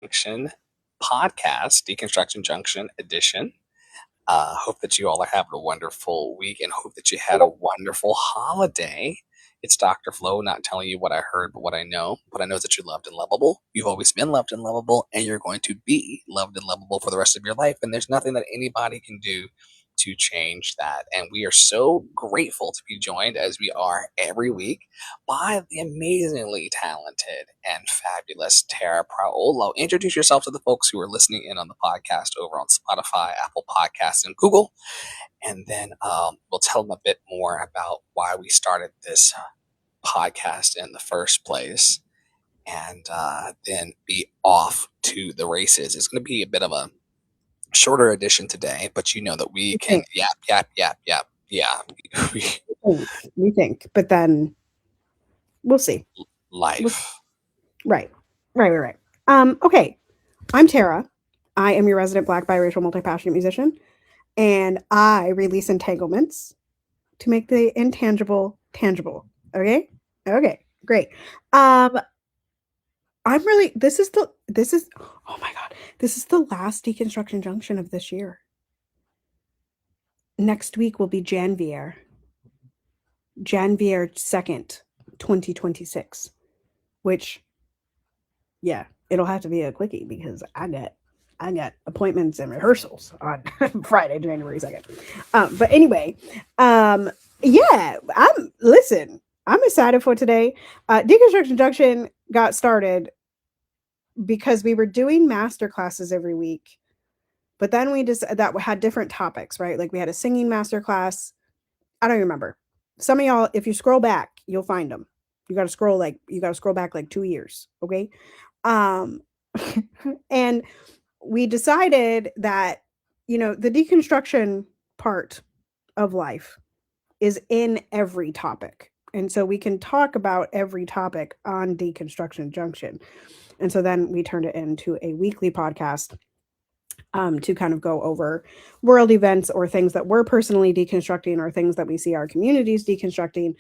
Junction podcast, Deconstruction Junction edition. Hope that you all are having a wonderful week and hope that you had a wonderful holiday. It's Dr. Flo, not telling you what I heard, but what I know. What I know is that you're loved and lovable. You've always been loved and lovable, and you're going to be loved and lovable for the rest of your life. And there's nothing that anybody can do to change that. And we are so grateful to be joined, as we are every week, by the amazingly talented and fabulous Tara Praolo. Introduce yourself to the folks who are listening in on the podcast over on Spotify, Apple Podcasts, and Google. And then we'll tell them a bit more about why we started this podcast in the first place. And then be off to the races. It's going to be a bit of a shorter edition today, but you know that we can yap. Yeah. We think, but then we'll see. Life. Right. Okay. I'm Tara. I am your resident Black, biracial, multi-passionate musician, and I release entanglements to make the intangible tangible. Okay. Great. I'm really. This is. Oh my god. This is the last Deconstruction Junction of this year. Next week will be Janvier 2nd, 2026, which, yeah, it'll have to be a quickie because I got appointments and rehearsals on Friday, January 2nd. But anyway, yeah, I'm excited for today. Deconstruction Junction got started because we were doing master classes every week, but then we just that had different topics, right? Like we had a singing master class. I don't remember. Some of y'all, if you scroll back, you'll find them. You got to scroll back like 2 years, okay? Um, and we decided that the deconstruction part of life is in every topic, and so we can talk about every topic on Deconstruction Junction. And so then we turned it into a weekly podcast to kind of go over world events or things that we're personally deconstructing or things that we see our communities deconstructing,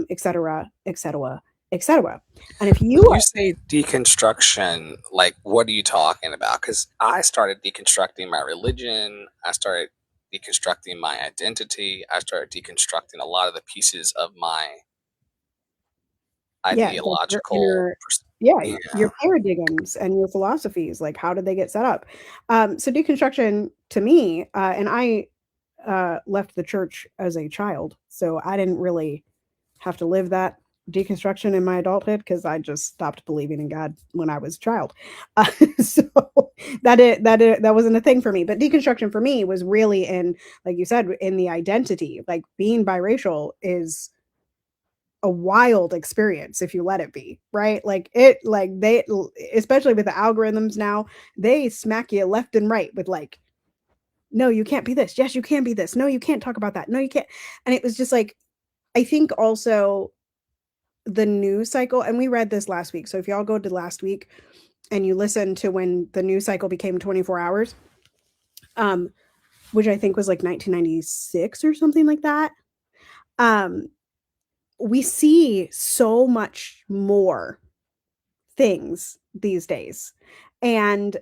et cetera, et cetera, et cetera. And if When you say deconstruction, like, what are you talking about? Because I started deconstructing my religion. I started deconstructing my identity. I started deconstructing a lot of the pieces of my ideological. Your paradigms and your philosophies, like how did they get set up? So deconstruction to me, and I left the church as a child, so I didn't really have to live that deconstruction in my adulthood because I just stopped believing in God when I was a child. So that wasn't a thing for me. But deconstruction for me was really in, like you said, in the identity. Like being biracial is a wild experience if you let it be, right? They, especially with the algorithms now, they smack you left and right with like, no, you can't be this. Yes, you can be this. No, you can't talk about that. No, you can't. And it was just like, I think also the news cycle, and we read this last week. So if y'all go to last week and you listen to when the news cycle became 24 hours, which I think was like 1996 or something like that, we see so much more things these days. And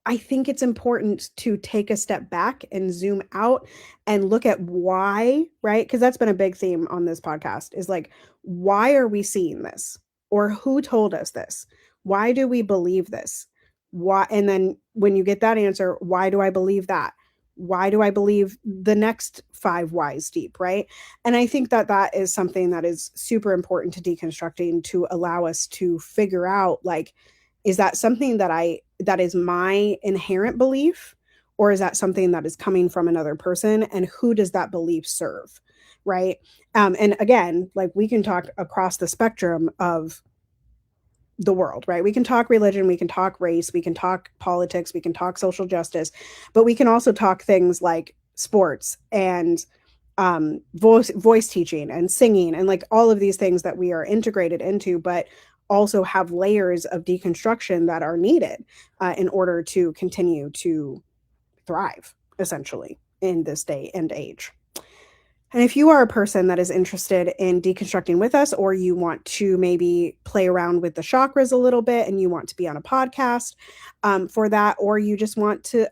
I think it's important to take a step back and zoom out and look at why, right? Because that's been a big theme on this podcast is like, why are we seeing this? Or who told us this? Why do we believe this? Why? And then when you get that answer, why do I believe that? Why do I believe the next 5 whys deep, right? And I think that that is something that is super important to deconstructing to allow us to figure out, like, is that something that is my inherent belief, or is that something that is coming from another person, and who does that belief serve, right? And again, like we can talk across the spectrum of the world, right? We can talk religion, we can talk race, we can talk politics, we can talk social justice, but we can also talk things like sports and voice teaching and singing and like all of these things that we are integrated into, but also have layers of deconstruction that are needed in order to continue to thrive, essentially, in this day and age. And if you are a person that is interested in deconstructing with us, or you want to maybe play around with the chakras a little bit and you want to be on a podcast for that, or you just want to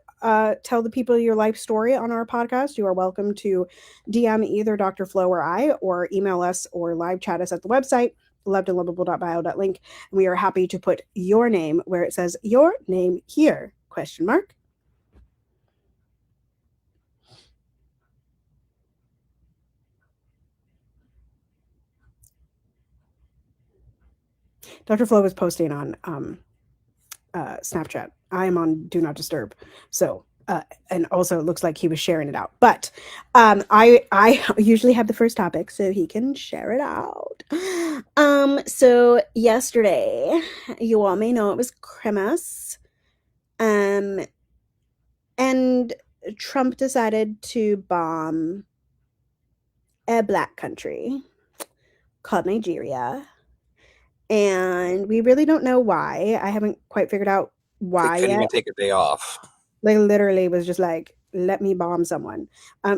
tell the people your life story on our podcast, you are welcome to DM either Dr. Flo or I, or email us or live chat us at the website, lovedandlovable.bio.link. And we are happy to put your name where it says your name here, question mark. Dr. Flo was posting on Snapchat. I am on Do Not Disturb. So, and also it looks like he was sharing it out. But I usually have the first topic so he can share it out. So yesterday, you all may know it was Christmas. And Trump decided to bomb a black country called Nigeria. And we really don't know why. I haven't quite figured out They why couldn't yet. even take a day off. Like literally was just like, let me bomb someone.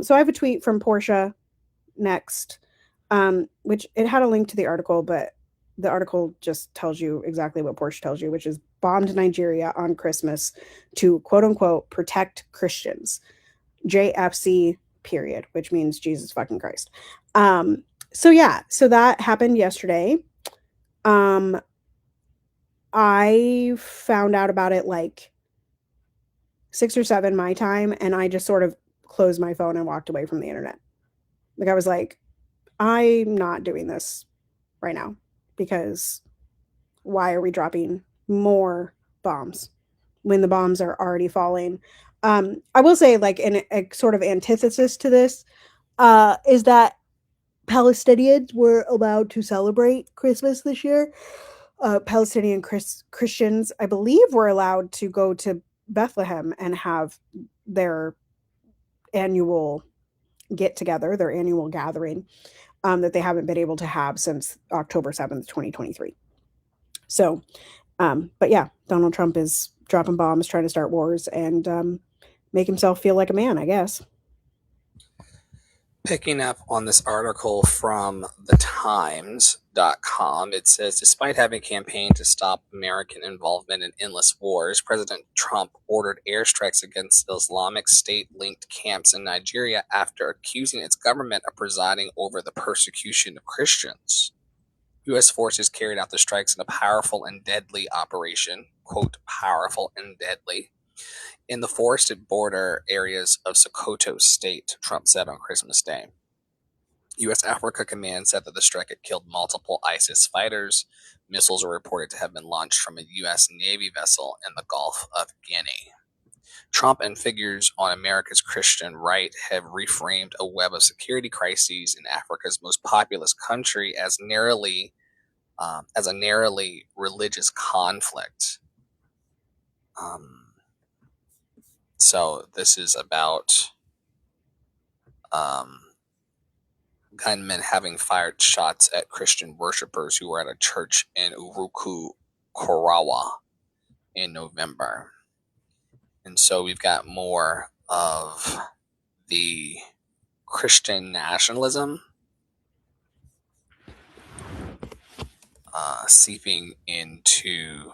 So I have a tweet from Portia next, which it had a link to the article, but the article just tells you exactly what Portia tells you, which is bombed Nigeria on Christmas to quote unquote protect Christians. JFC period, which means Jesus fucking Christ. So yeah, so that happened yesterday. Um, I found out about it like 6 or 7 my time, and I just sort of closed my phone and walked away from the internet. Like, I was like, "I'm not doing this right now because why are we dropping more bombs when the bombs are already falling?" I will say, like, in a sort of antithesis to this, is that Palestinians were allowed to celebrate Christmas this year. Palestinian Christians, I believe, were allowed to go to Bethlehem and have their annual get together, their annual gathering, that they haven't been able to have since October 7th, 2023. So, but yeah, Donald Trump is dropping bombs, trying to start wars, and make himself feel like a man, I guess. Picking up on this article from thetimes.com, it says despite having campaigned to stop American involvement in endless wars, President Trump ordered airstrikes against Islamic State linked camps in Nigeria after accusing its government of presiding over the persecution of Christians. U.S. forces carried out the strikes in a powerful and deadly operation, quote, powerful and deadly, in the forested border areas of Sokoto State, Trump said on Christmas Day. U.S. Africa Command said that the strike had killed multiple ISIS fighters. Missiles were reported to have been launched from a U.S. Navy vessel in the Gulf of Guinea. Trump and figures on America's Christian right have reframed a web of security crises in Africa's most populous country as a narrowly religious conflict. So this is about gunmen having fired shots at Christian worshippers who were at a church in Uruku, Korawa in November. And so we've got more of the Christian nationalism seeping into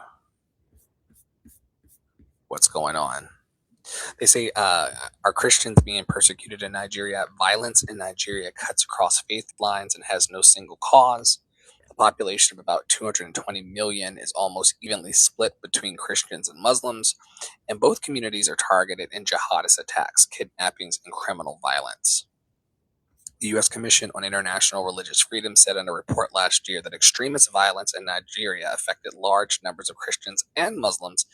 what's going on. They say, are Christians being persecuted in Nigeria? Violence in Nigeria cuts across faith lines and has no single cause. A population of about 220 million is almost evenly split between Christians and Muslims, and both communities are targeted in jihadist attacks, kidnappings, and criminal violence. The U.S. Commission on International Religious Freedom said in a report last year that extremist violence in Nigeria affected large numbers of Christians and Muslims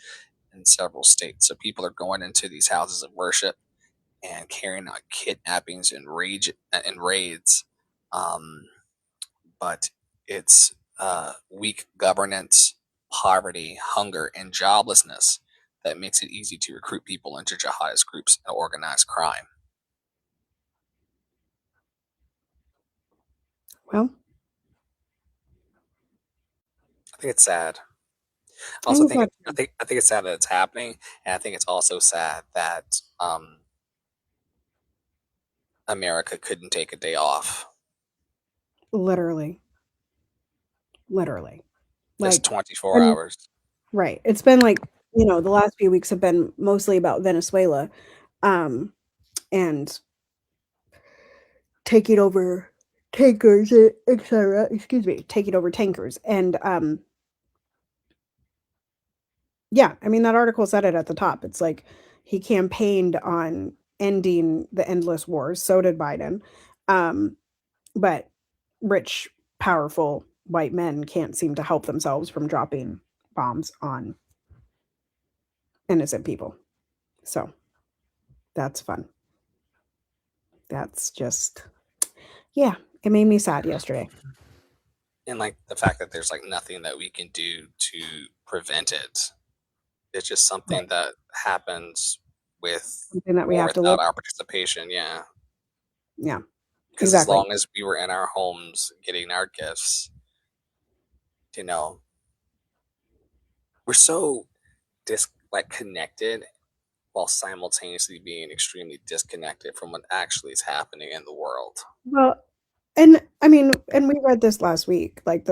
in several states. So people are going into these houses of worship and carrying out kidnappings and raids. But it's weak governance, poverty, hunger, and joblessness that makes it easy to recruit people into jihadist groups and organized crime. Well, I think it's sad. I I also think it's think not. it, I think it's sad that it's happening, and I think it's also sad that America couldn't take a day off. Literally. Literally. Just Like, 24 and hours. right. It's been like, the last few weeks have been mostly about Venezuela, um, and taking over tankers, etc. Excuse me, taking over tankers. And yeah, I mean that article said it at the top. It's like he campaigned on ending the endless wars. So did Biden. Um, but rich, powerful white men can't seem to help themselves from dropping bombs on innocent people. So that's fun. That's just, yeah, it made me sad yesterday. And like the fact that there's like nothing that we can do to prevent it. It's just Right. something that happens with Something that we or have to live. without our participation. Yeah. Yeah, Because as exactly. long as we were in our homes getting our gifts, you know, we're so like connected while simultaneously being extremely disconnected from what actually is happening in the world. Well, and I mean, and we read this last week. Like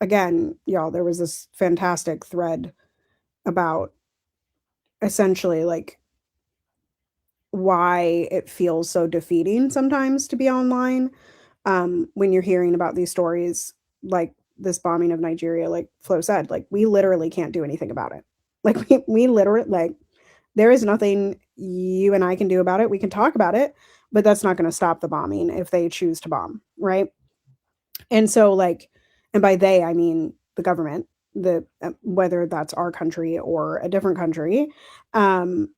again, y'all, there was this fantastic thread about essentially like why it feels so defeating sometimes to be online, when you're hearing about these stories like this bombing of Nigeria. Like Flo said, like we literally can't do anything about it. Like we literally, like, there is nothing you and I can do about it. We can talk about it, but that's not going to stop the bombing if they choose to bomb, right? And so, like, and by they, I mean the government, whether that's our country or a different country. Um,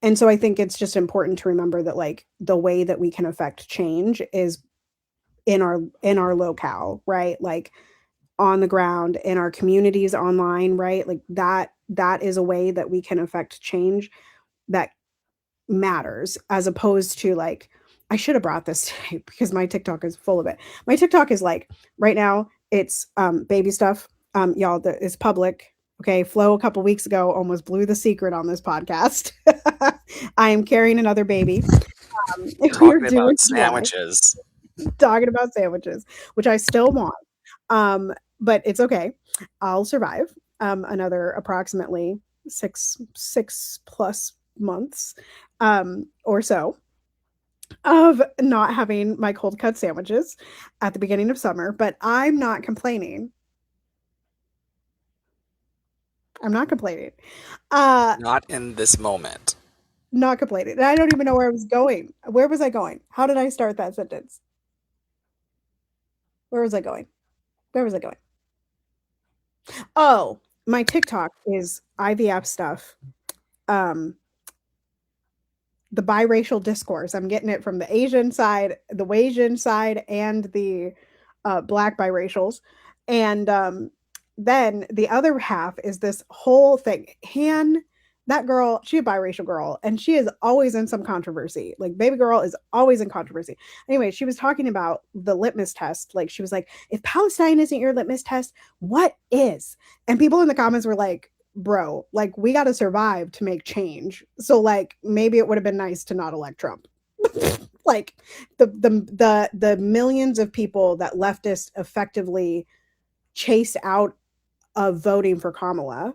and so I think it's just important to remember that like the way that we can affect change is in our locale, right? Like on the ground, in our communities, online, right? Like that is a way that we can affect change that matters, as opposed to like, I should have brought this today because my TikTok is full of it. My TikTok is like right now it's baby stuff. Y'all, that is public. Okay, Flo a couple weeks ago almost blew the secret on this podcast. I am carrying another baby. We are Talking doing about July, sandwiches. talking about sandwiches, which I still want. But it's okay. I'll survive another approximately six plus months or so of not having my cold cut sandwiches at the beginning of summer, but I'm not complaining. I'm not complaining. Uh Not in this moment. not complaining. And I don't even know where I was going. Where was I going? How did I start that sentence? Where was I going? Where was I going? Oh, my TikTok is IVF stuff. Um the biracial discourse. I'm getting it from the Asian side, the Asian side, and the black biracials. And then the other half is this whole thing. That girl, she a biracial girl, and she is always in some controversy. Like baby girl is always in controversy. Anyway, she was talking about the litmus test. Like she was like, if Palestine isn't your litmus test, what is? And people in the comments were like, bro, like we got to survive to make change. So like maybe it would have been nice to not elect Trump. Like the millions of people that leftists effectively chase out of voting for Kamala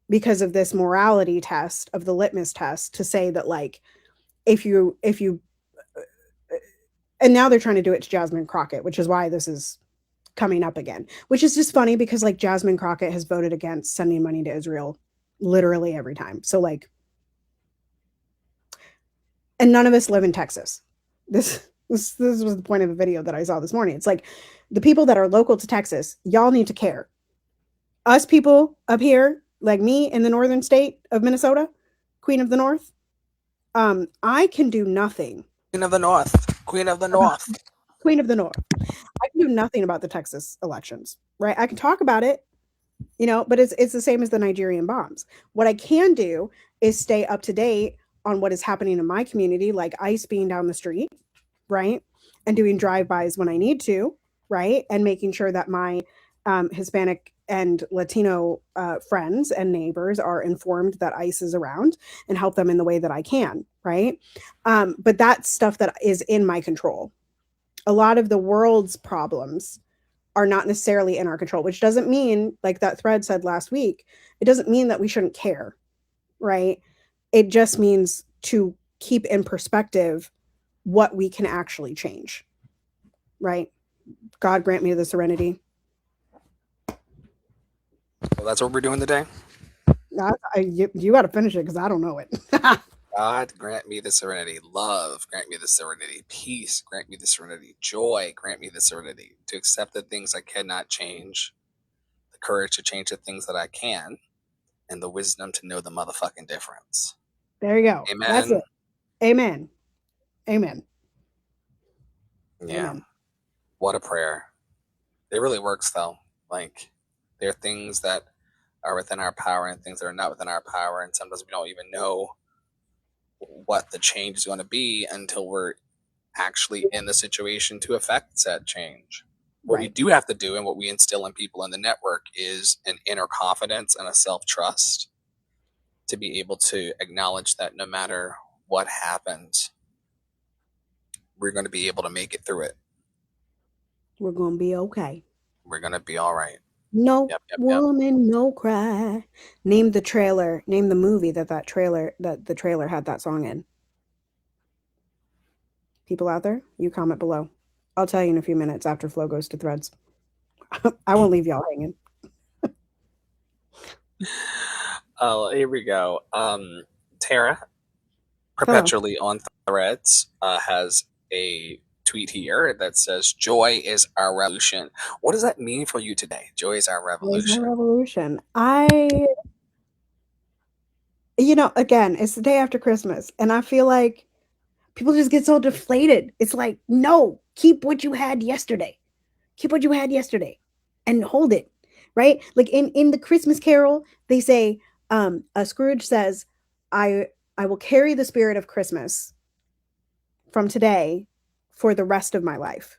because of this morality test of the litmus test, to say that like if you and now they're trying to do it to Jasmine Crockett, which is why this is coming up again, which is just funny because like Jasmine Crockett has voted against sending money to Israel literally every time. So like, and none of us live in Texas. This was the point of the video that I saw this morning. It's like the people that are local to Texas, y'all need to care. Us people up here, like me in the northern state of Minnesota, Queen of the North, I can do nothing Queen of the North. Queen of the about North. Queen of the North. I can do nothing about the Texas elections, right? I can talk about it, but it's the same as the Nigerian bombs. What I can do is stay up to date on what is happening in my community, like ICE being down the street, right? And doing drive-bys when I need to, right? And making sure that my Hispanic and Latino friends and neighbors are informed that ICE is around and help them in the way that I can, right? But that's stuff that is in my control. A lot of the world's problems are not necessarily in our control, which doesn't mean, like that thread said last week, it doesn't mean that we shouldn't care, right? It just means to keep in perspective what we can actually change, right? God grant me the serenity. Well, that's what we're doing today. You got to finish it because I don't know it. God grant me the serenity. Love, grant me the serenity. Peace, grant me the serenity. Joy, grant me the serenity to accept the things I cannot change, the courage to change the things that I can, and the wisdom to know the motherfucking difference. There you go. That's Amen. it. Amen. Amen. Yeah. Amen. What a prayer. It really works, though. Like, there are things that are within our power and things that are not within our power. And sometimes we don't even know what the change is going to be until we're actually in the situation to affect said change. What we Right. do have to do and what we instill in people in the network is an inner confidence and a self trust to be able to acknowledge that no matter what happens, we're going to be able to make it through it. We're going to be okay. We're going to be all right. No Yep, yep, yep. woman, no cry. Name the trailer. Name the movie that the trailer had that song in. People out there, you comment below. I'll tell you in a few minutes after Flo goes to threads. I won't leave y'all hanging. Oh, here we go. Tara, Hello. perpetually on threads, has a tweet here that says, Joy is our revolution. What does that mean for you today? Joy is our Where's my revolution. revolution? Again, it's the day after Christmas, and I feel like people just get so deflated. It's like, no, keep what you had yesterday. Keep what you had yesterday and hold it, right? Like in the Christmas Carol, they say, Scrooge says, I I will carry the spirit of Christmas from today for the rest of my life.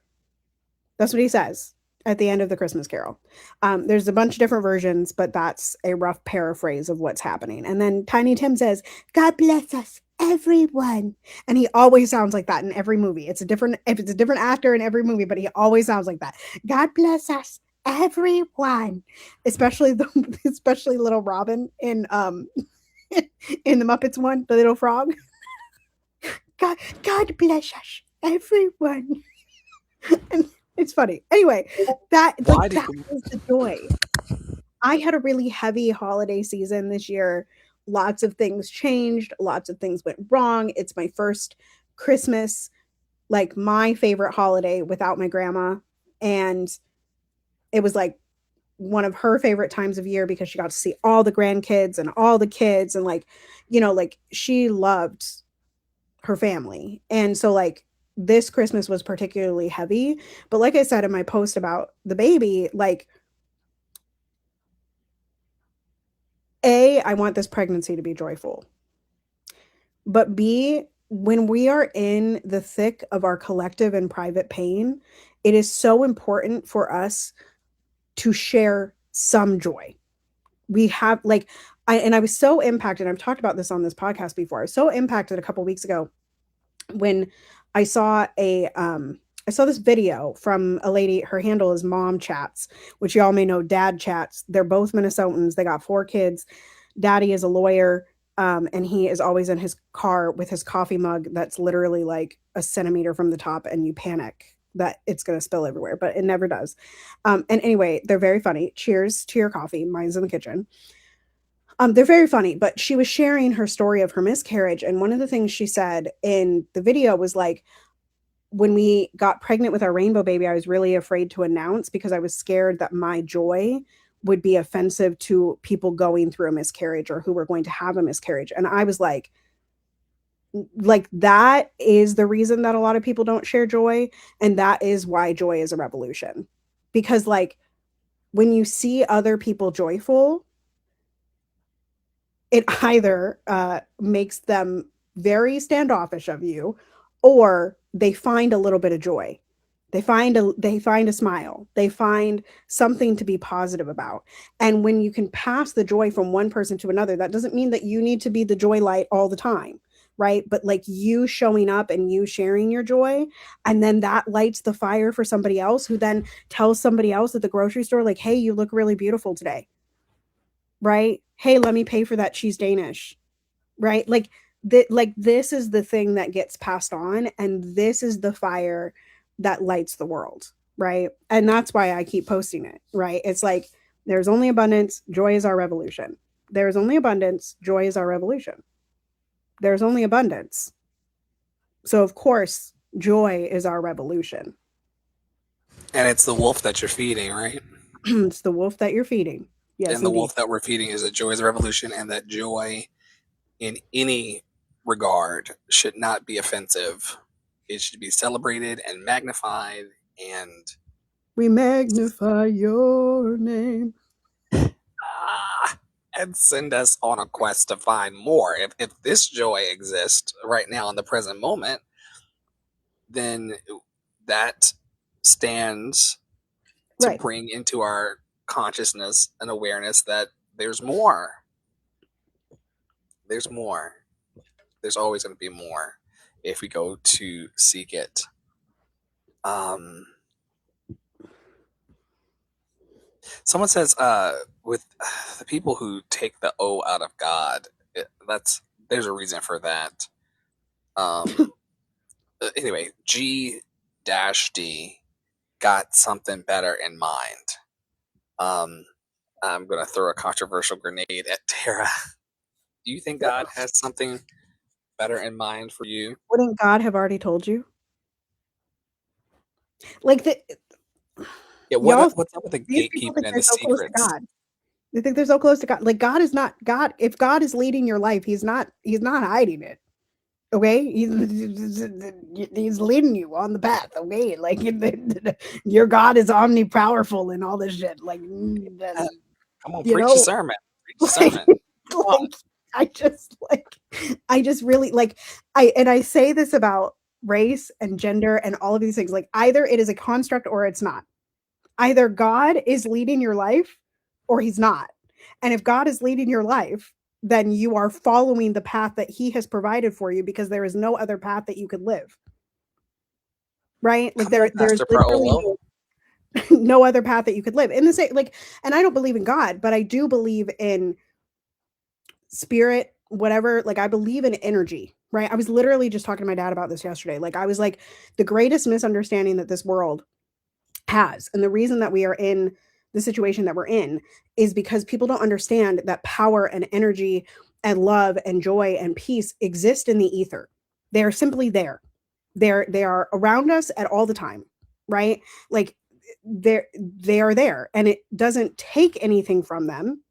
That's what he says at the end of the Christmas Carol. There's a bunch of different versions, but that's a rough paraphrase of what's happening. And then Tiny Tim says, God bless us, everyone. And he always sounds like that in every movie. If it's a different actor in every movie, but he always sounds like that. God bless us, everyone. Especially little Robin in the Muppets one, the little frog. God bless us, everyone. And it's funny. Anyway, Why do that is the joy. I had a really heavy holiday season this year. Lots of things changed, lots of things went wrong. It's my first Christmas, like my favorite holiday without my grandma. And it was like one of her favorite times of year because she got to see all the grandkids and all the kids and like she loved her family. And so like this Christmas was particularly heavy. But like I said in my post about the baby, like I want this pregnancy to be joyful. But B, when we are in the thick of our collective and private pain, it is so important for us to share some joy. We have like I was so impacted. I've talked about this on this podcast before. I was so impacted a couple weeks ago when I saw I saw this video from a lady. Her handle is Mom Chats, which y'all may know Dad Chats. They're both Minnesotans. They got 4 kids. Daddy is a lawyer, and he is always in his car with his coffee mug that's literally like a centimeter from the top, and you panic that it's going to spill everywhere, but it never does. And anyway, they're very funny. Cheers to your coffee. Mine's in the kitchen. They're very funny, but she was sharing her story of her miscarriage. And one of the things she said in the video was like, when we got pregnant with our rainbow baby, I was really afraid to announce because I was scared that my joy would be offensive to people going through a miscarriage or who were going to have a miscarriage. And I was like that is the reason that a lot of people don't share joy. And that is why joy is a revolution. Because like when you see other people joyful, it either makes them very standoffish of you or they find a little bit of joy. They find a smile. They find something to be positive about. And when you can pass the joy from one person to another, that doesn't mean that you need to be the joy light all the time, right? But like you showing up and you sharing your joy, and then that lights the fire for somebody else who then tells somebody else at the grocery store, like, hey, you look really beautiful today, right? Hey, let me pay for that cheese Danish, right? Like this is the thing that gets passed on, and this is the fire that lights the world, right? And that's why I keep posting it, right? It's like there's only abundance, joy is our revolution. There's only abundance, joy is our revolution. There's only abundance. So of course, joy is our revolution. And it's the wolf that you're feeding, right? It's the wolf that you're feeding. Yes, And the indeed. wolf that we're feeding is that joy is a revolution, and that joy in any regard should not be offensive. It should be celebrated and magnified and We magnify your name. ah, and send us on a quest to find more. If this joy exists right now in the present moment, then that stands to Right. bring into our consciousness an awareness that there's more. There's more. There's always going to be more if we go to seek it. Um, Someone says, with the people who take the O out of God, that's there's a reason for that. Um, anyway, G dash D got something better in mind. Um, I'm gonna throw a controversial grenade at Tara. Do you think God has something better in mind for you? Wouldn't God have already told you? Like the Yeah, y'all, what's up with the these people gatekeeping think and they're the so close to secrets? God. They think they're so close to God. Like God is not God. If God is leading your life, he's not hiding it. Okay? He's leading you on the path. Okay? Like your God is omnipowerful and all this shit. Like Uh, then Come on, you preach a know, sermon. Preach a like sermon. Come on. like like I just really like I say this about race and gender and all of these things. Like either it is a construct or it's not. Either God is leading your life or he's not. And if God is leading your life, then you are following the path that he has provided for you because there is no other path that you could live. Right? Like Come on, there's Pastor literally Paolo. no other path that you could live. In the same like, and I don't believe in God, but I do believe in spirit, whatever. Like I believe in energy. Right. I was literally just talking to my dad about this yesterday. Like I was like, the greatest misunderstanding that this world has. And the reason that we are in the situation that we're in is because people don't understand that power and energy and love and joy and peace exist in the ether. They are simply there. They are around us at all the time, right? Like they are there and it doesn't take anything from them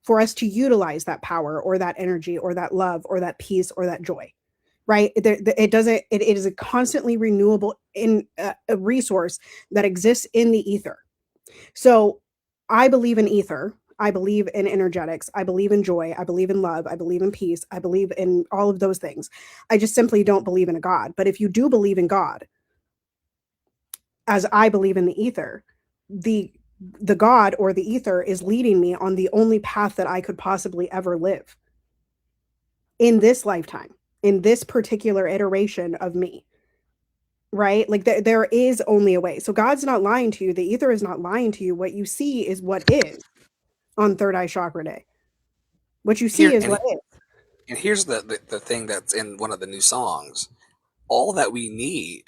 for us to utilize that power or that energy or that love or that peace or that joy, right? It doesn't. It is a constantly renewable in a resource that exists in the ether. So I believe in ether. I believe in energetics. I believe in joy. I believe in love. I believe in peace. I believe in all of those things. I just simply don't believe in a God. But if you do believe in God, as I believe in the ether, the the God or the ether is leading me on the only path that I could possibly ever live in this lifetime, in this particular iteration of me, right? Like there is only a way. So God's not lying to you. The ether is not lying to you. What you see is what is on third eye chakra day. What you see Here is and what is. and here's the thing that's in one of the new songs. All that we need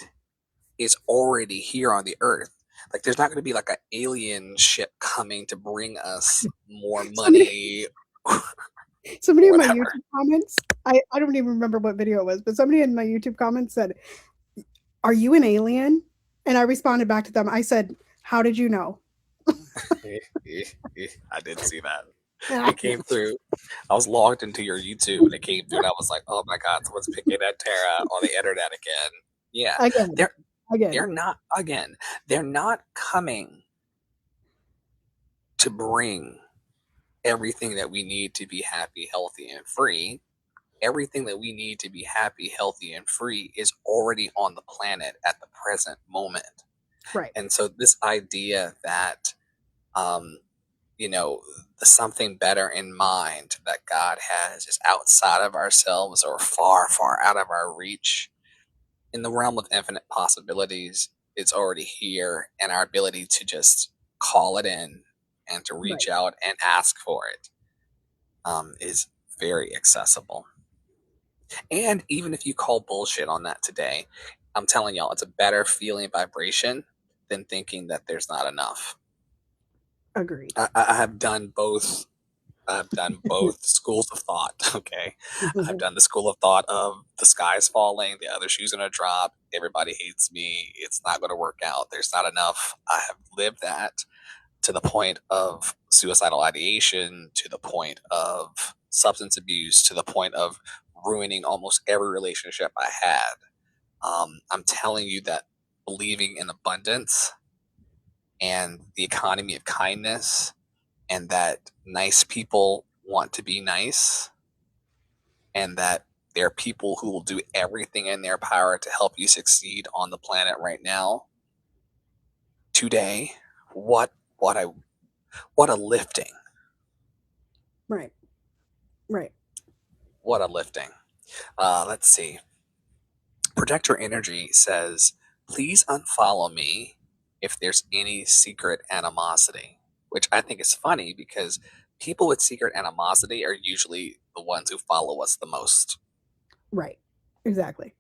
is already here on the earth. Like there's not going to be like an alien ship coming to bring us more Somebody, money somebody or in my whatever. YouTube comments, I don't even remember what video it was, but somebody in my YouTube comments said, "Are you an alien?" And I responded back to them. I said, "How did you know?" I did see that. It came through. I was logged into your YouTube and it came through, and I was like, "Oh my god, someone's picking at Tara on the internet again." Yeah, Again, they're again. they're not again. They're not coming to bring everything that we need to be happy, healthy, and free. Everything that we need to be happy, healthy, and free is already on the planet at the present moment. Right. And so this idea that, um, you know, the something better in mind that God has is outside of ourselves or far, far out of our reach, in the realm of infinite possibilities, it's already here, and our ability to just call it in and to reach Right. out and ask for it is very accessible. And even if you call bullshit on that today, I'm telling y'all, it's a better feeling vibration than thinking that there's not enough. Agreed. I have done both. I've done both schools of thought. Okay. I've done the school of thought of the sky's falling, the other shoe's going to drop, everybody hates me, it's not going to work out, there's not enough. I have lived that to the point of suicidal ideation, to the point of substance abuse, to the point of ruining almost every relationship I had. I'm telling you that believing in abundance and the economy of kindness and that nice people want to be nice and that there are people who will do everything in their power to help you succeed on the planet right now today. What a what a lifting. Right. Right. What a lifting. Let's see. Projector Energy says, please unfollow me if there's any secret animosity, which I think is funny because people with secret animosity are usually the ones who follow us the most. Right. Exactly.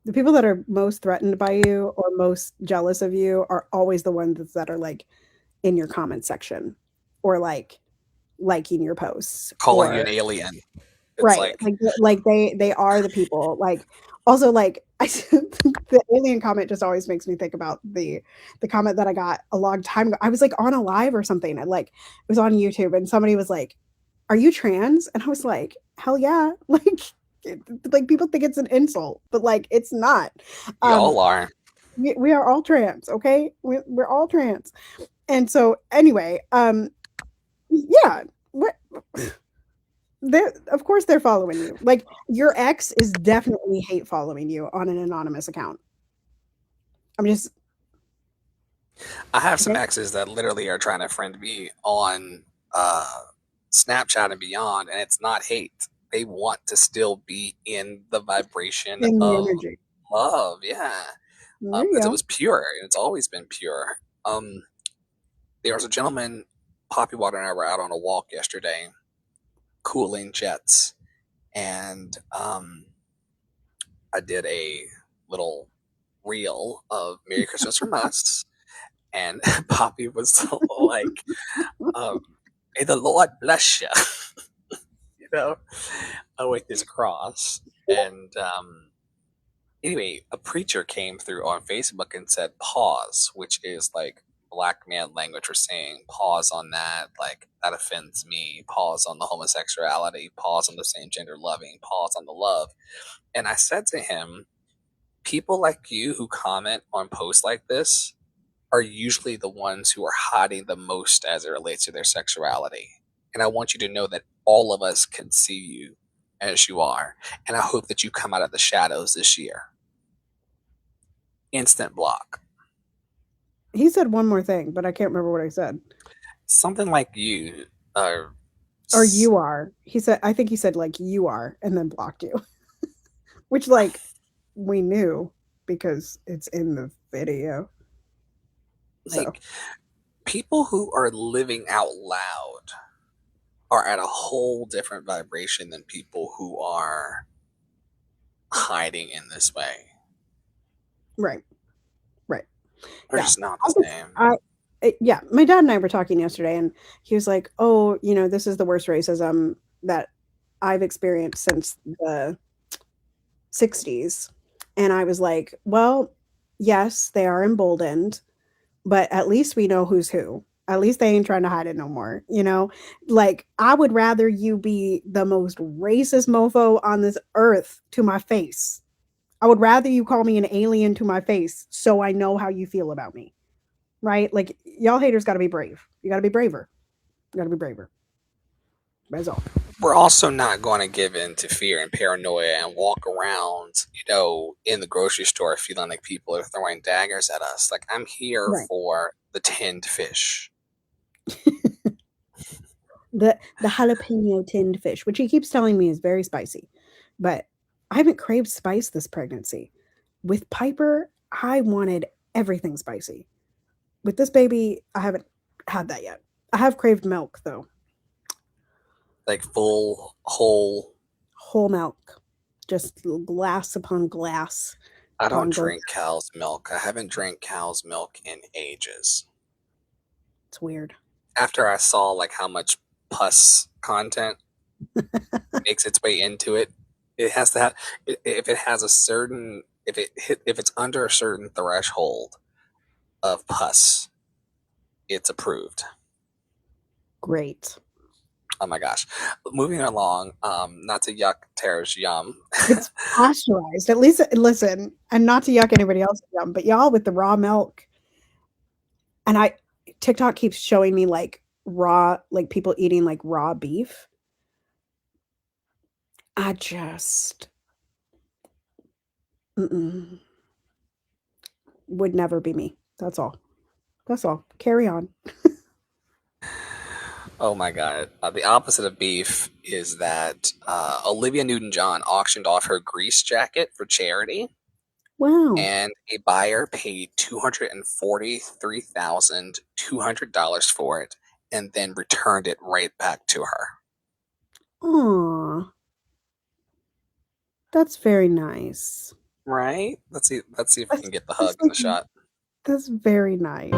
The people that are most threatened by you or most jealous of you are always the ones that are like in your comment section or like liking your posts Calling you or an alien. It's right, like, like they are the people, like also, like, I the alien comment just always makes me think about the comment that I got a long time ago. I was, like, on a live or something, and, like, it was on YouTube, and somebody was like, "Are you trans?" And I was like, "Hell yeah." It like, people think it's an insult, but, like, it's not. Um, y'all are. we are all trans, okay? We're all trans. And so, anyway, yeah, what they're of course they're following you. Like, your ex is definitely hate following you on an anonymous account. I'm just I have some okay? exes that literally are trying to friend me on uh, Snapchat and beyond, and it's not hate. They want to still be in the vibration In the of energy. love, yeah, There you because it go. was pure and it's always been pure. There was a gentleman, Poppy Water and I were out on a walk yesterday, cooling jets, and I did a little reel of Merry Christmas from us, and Poppy was like, um, "May the Lord bless you," you know, with his cross. And anyway, a preacher came through on Facebook and said, "Pause," which is like black man language for saying pause on that, like that offends me. Pause on the homosexuality. Pause on the same gender loving. Pause on the love. And I said to him, people like you who comment on posts like this are usually the ones who are hiding the most as it relates to their sexuality. And I want you to know that all of us can see you as you are. And I hope that you come out of the shadows this year. Instant block. He said one more thing, but I can't remember what I said. Something like you. Uh, Or you are. He said I think he said, like, "You are," and then blocked you, which, like, we knew because it's in the video. So, like people who are living out loud are at a whole different vibration than people who are hiding in this way. right, right. They're Yeah. just not the I just same. yeah, my dad and I were talking yesterday, and he was like, "Oh, this is the worst racism that I've experienced since the '60s." And I was like, "Well, yes, they are emboldened, but at least we know who's who. At least they ain't trying to hide it no more, you know? Like, I would rather you be the most racist mofo on this earth to my face. I would rather you call me an alien to my face so I know how you feel about me." Right? Like, y'all haters gotta be brave. You gotta be braver. You gotta be braver. That's all. we're also not going to give in to fear and paranoia and walk around, in the grocery store feeling like people are throwing daggers at us. Like, I'm here Right. for the tinned fish. The jalapeno tinned fish, which he keeps telling me is very spicy, but I haven't craved spice this pregnancy. With Piper, I wanted everything spicy. With this baby, I haven't had that yet. I have craved milk though. Like full, whole. Whole milk. Just glass upon glass I don't upon glass. drink cow's milk. I haven't drank cow's milk in ages. It's weird. After I saw like how much pus content makes its way into it, it has to have, if it has a certain, if it's under a certain threshold of pus, it's approved. Great. Oh my gosh. Moving along, not to yuck Tara's yum. It's pasteurized. At least listen, and not to yuck anybody else's yum, but y'all with the raw milk. And TikTok keeps showing me like raw, like people eating like raw beef. I just would never be me. That's all. That's all. Carry on. Oh my god. The opposite of beef is that Olivia Newton-John auctioned off her Grease jacket for charity, Wow. and a buyer paid $243,200 for it and then returned it right back to her. Aw. That's very nice. Right? Let's see if we can get the That's hug in the shot. that's very nice.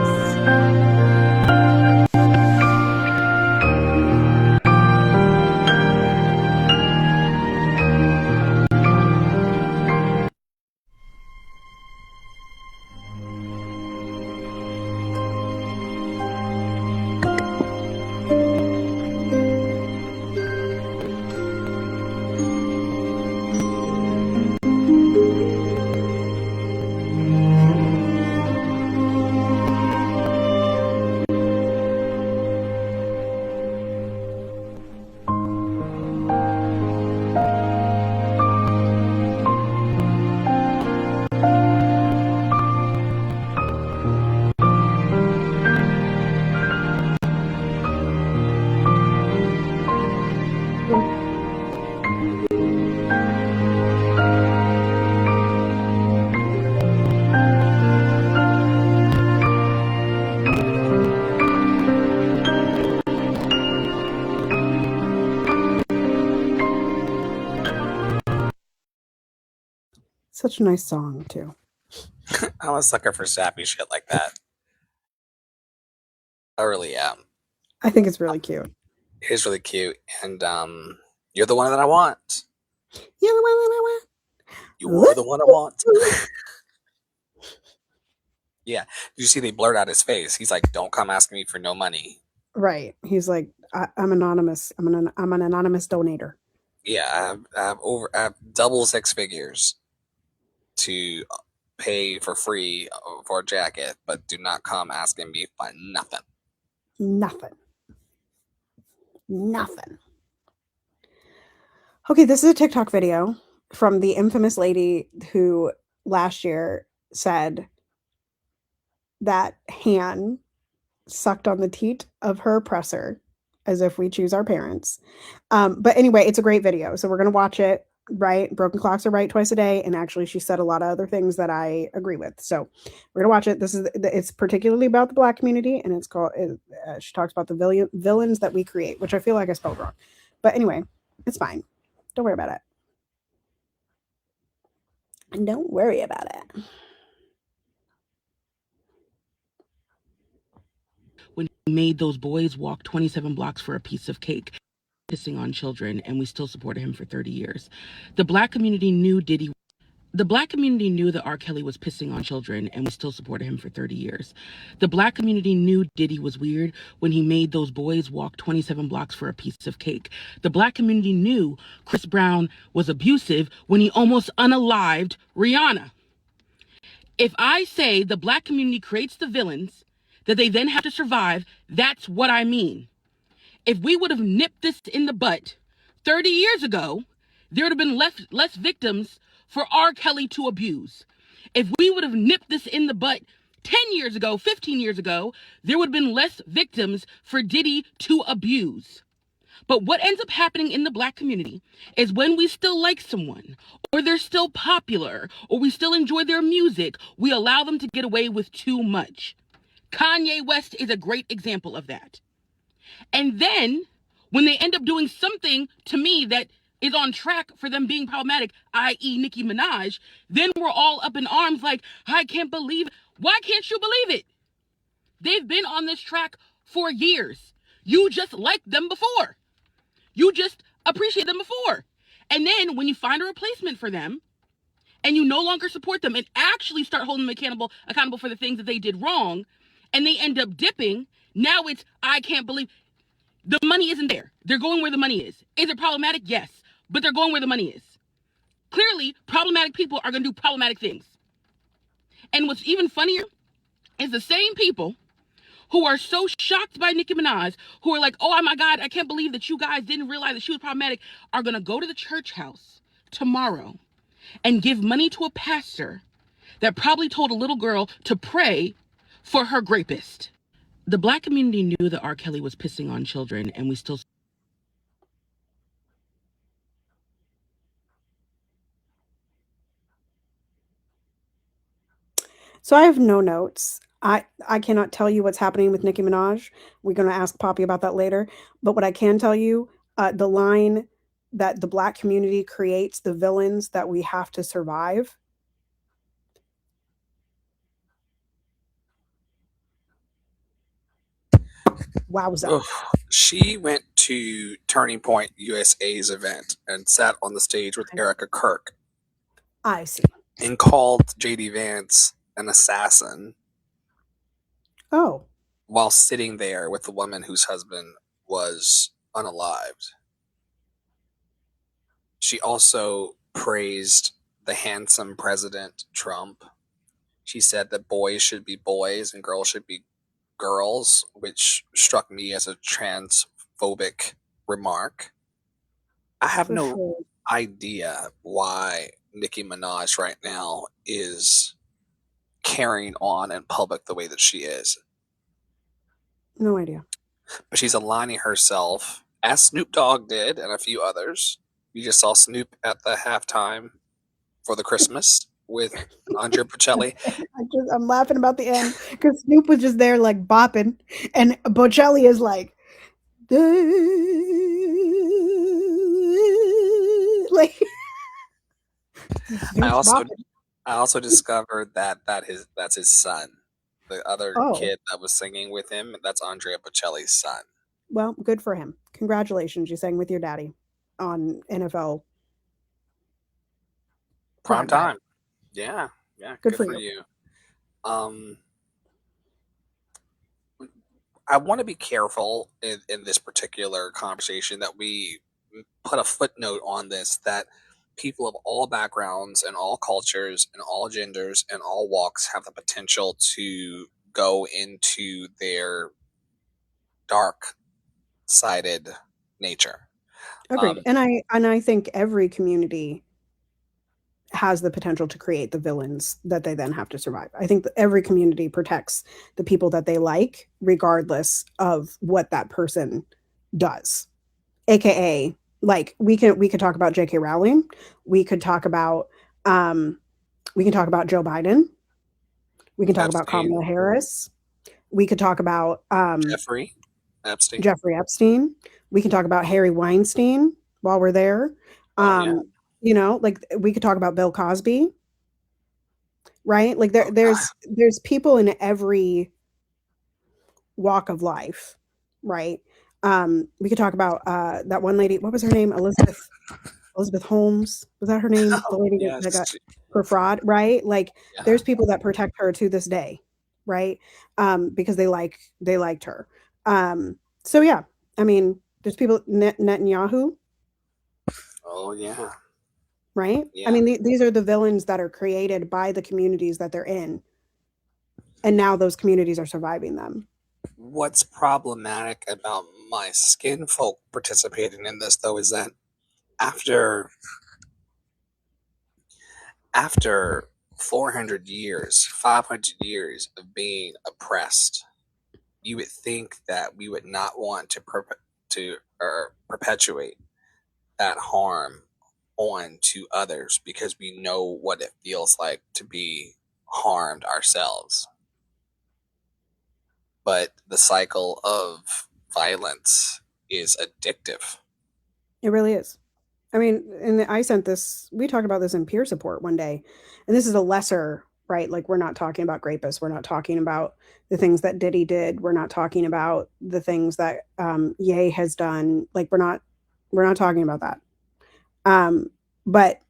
Such a nice song too. I'm a sucker for sappy shit like that. I really am. I think it's really cute. It is really cute, and you're the one that I want. You're the one that I want. You're the one I want. Yeah. Did you see they blurred out his face? He's like, "Don't come asking me for no money." Right. He's like, I'm anonymous. I'm an anonymous donator. Yeah, I have double six figures to pay for free for a jacket, but do not come asking me for nothing. Nothing. Nothing. Okay, this is a TikTok video from the infamous lady who last year said that Han sucked on the teat of her oppressor as if we choose our parents. But anyway, it's a great video. So we're going to watch it, right? Broken clocks are right twice a day. And actually, she said a lot of other things that I agree with. So we're going to watch it. It's particularly about the Black community. And it's called, she talks about the villains that we create, which I feel like I spelled wrong. But anyway, it's fine. Don't worry about it. And don't worry about it. When he made those boys walk 27 blocks for a piece of cake, pissing on children, and we still supported him for 30 years. The Black community knew that R. Kelly was pissing on children, and we still supported him for 30 years. The Black community knew Diddy was weird when he made those boys walk 27 blocks for a piece of cake. The Black community knew Chris Brown was abusive when he almost unalived Rihanna. If I say the Black community creates the villains that they then have to survive, that's what I mean. If we would have nipped this in the butt 30 years ago, there would have been less victims for R. Kelly to abuse. If we would have nipped this in the butt 10 years ago, 15 years ago, there would have been less victims for Diddy to abuse. But what ends up happening in the Black community is when we still like someone, or they're still popular, or we still enjoy their music, we allow them to get away with too much. Kanye West is a great example of that. And then, when they end up doing something to me that is on track for them being problematic, i.e. Nicki Minaj, then we're all up in arms like, I can't believe it. Why can't you believe it? They've been on this track for years. You just liked them before. You just appreciate them before. And then when you find a replacement for them and you no longer support them and actually start holding them accountable for the things that they did wrong, and they end up dipping, now it's, I can't believe. The money isn't there. They're going where the money is. Is it problematic? Yes. But they're going where the money is. Clearly, problematic people are going to do problematic things. And what's even funnier is the same people who are so shocked by Nicki Minaj, who are like, oh my God, I can't believe that you guys didn't realize that she was problematic, are going to go to the church house tomorrow and give money to a pastor that probably told a little girl to pray for her rapist. The Black community knew that R. Kelly was pissing on children, and we still... So I have no notes. I cannot tell you what's happening with Nicki Minaj. We're going to ask Poppy about that later. But what I can tell you, the line that the Black community creates the villains that we have to survive. Wowza. Oof. She went to Turning Point USA's event and sat on the stage with Erica Kirk I see. and called JD Vance an assassin Oh, while sitting there with the woman whose husband was unalived. She also praised the handsome President Trump. She said that boys should be boys and girls should be girls, which struck me as a transphobic remark. I have for no sure. idea why Nicki Minaj right now is carrying on in public the way that she is. No idea. But she's aligning herself, as Snoop Dogg did and a few others. You just saw Snoop at the halftime for the Christmas with Andrea Bocelli. I'm laughing about the end because Snoop was just there like bopping, and Bocelli is like, like I Snoop's also bopping. I also discovered that's his son. The other Oh, kid that was singing with him, that's Andrea Bocelli's son. well, good for him. Congratulations, you sang with your daddy on NFL Prime prime time. time. Yeah, yeah, Good good for for you. you. I want to be careful in this particular conversation that we put a footnote on this, that people of all backgrounds and all cultures and all genders and all walks have the potential to go into their dark sided nature. Agreed. And I think every community has the potential to create the villains that they then have to survive. I think that every community protects the people that they like, regardless of what that person does. AKA, like we could talk about J.K. Rowling, we could talk about um, we can talk about Joe Biden, we can talk about Epstein, Kamala Harris, we could talk about Jeffrey Epstein. Jeffrey Epstein, we can talk about Harry Weinstein while we're there. Oh yeah. You know, like we could talk about Bill Cosby, right? Like Oh God. there's people in every walk of life, right? We could talk about that one lady. What was her name? Elizabeth Holmes. Was that her name? The Oh lady that got yes. for fraud, right? Like Yeah. there's people that protect her to this day, right? Because they liked her. So yeah, I mean, there's people Netanyahu, Oh yeah. right? I Yeah. mean, these are the villains that are created by the communities that they're in, and now those communities are surviving them. What's problematic about my skin folk participating in this though is that after after 400 years, 500 years of being oppressed, you would think that we would not want to perpetuate that harm on to others because we know what it feels like to be harmed ourselves. But the cycle of violence is addictive. It really is. I mean, and I sent this, we talked about this in peer support one day, and this is a lesser, right? Like, we're not talking about rapists. We're not talking about the things that Diddy did. We're not talking about the things that Ye has done. Like, we're not talking about that. But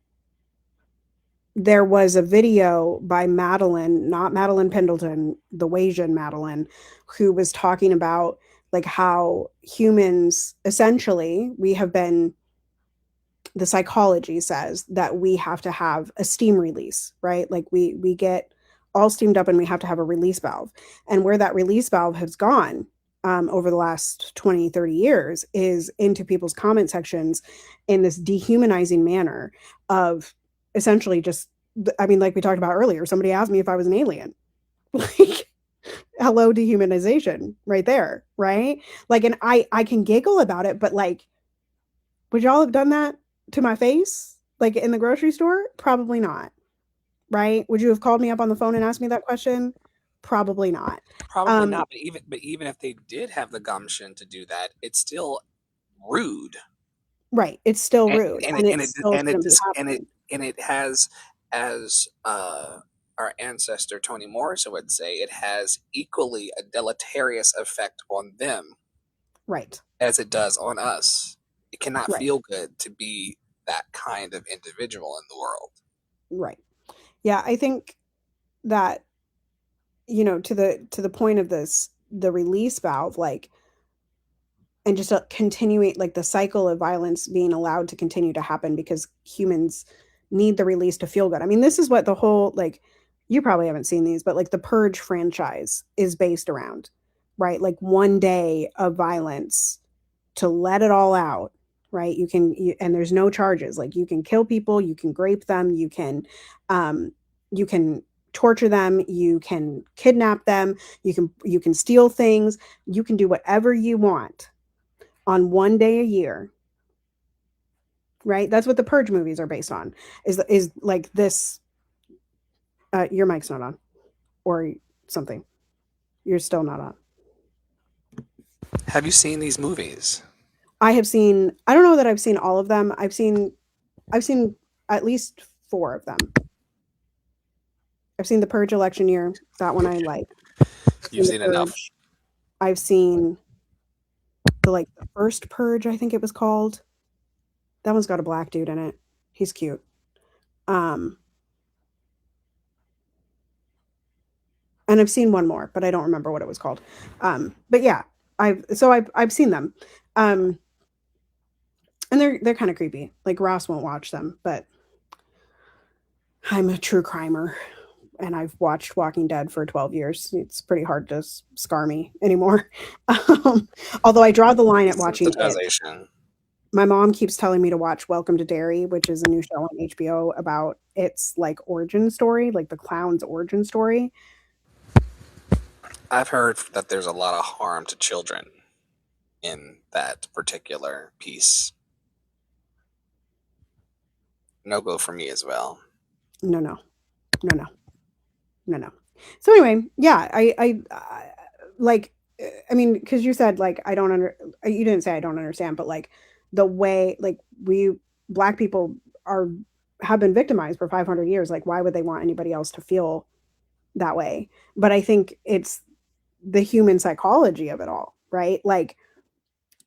there was a video by Madeline, not Madeline Pendleton, the Wasian Madeline, who was talking about like how humans essentially we have been the psychology says that we have to have a steam release, right? Like we get all steamed up and we have to have a release valve. And where that release valve has gone over the last 20, 30 years is into people's comment sections in this dehumanizing manner of essentially just, I mean, like we talked about earlier, somebody asked me if I was an alien. Like, hello, dehumanization right there, right? Like, and I can giggle about it, but like, would y'all have done that to my face? Like in the grocery store? Probably not. Right? Would you have called me up on the phone and asked me that question? Probably not. Probably Um, not, but even if they did have the gumption to do that, it's still rude. right. It's still and rude and and it it and it still and it shouldn't be just happening. and it has, as our ancestor Toni Morrison would say, it has equally a deleterious effect on them Right. as it does on us. It cannot Right. feel good to be that kind of individual in the world. Right. Yeah, I think that, you know, to the point of this, the release valve, like, and just continuing like the cycle of violence being allowed to continue to happen because humans need the release to feel good. I mean, this is what the whole like you probably haven't seen these, but like the Purge franchise is based around, right? Like one day of violence to let it all out, right? And there's no charges. Like you can kill people, you can grape them, um you can torture them, you can kidnap them, you can steal things, you can do whatever you want on one day a year, right? That's what the Purge movies are based on. Is like this. Your mic's not on, or something. You're still not on. Have you seen these movies? I have seen. I don't know that I've seen all of them. I've seen at least 4 of them. I've seen the Purge election year. That one I like. I've You've seen the seen enough. Purge. I've seen the first Purge. I think it was called. That one's got a black dude in it. He's cute. Um, and I've seen one more, but I don't remember what it was called. But yeah, I've seen them, and they're kind of creepy. Like Ross won't watch them, but I'm a true crimer, and I've watched Walking Dead for 12 years. It's pretty hard to scar me anymore. Um, although I draw the line at watching it. Sensitization. My mom keeps telling me to watch Welcome to Derry, which is a new show on HBO about its like origin story, like the clown's origin story. I've heard that there's a lot of harm to children in that particular piece. No go for me as well. No, no, no, no, no, no. So anyway, yeah, I like, I mean, because you said like I don't you didn't say I don't understand, but like the way like we black people are have been victimized for 500 years. Like, why would they want anybody else to feel that way? But I think it's the human psychology of it all, right? Like,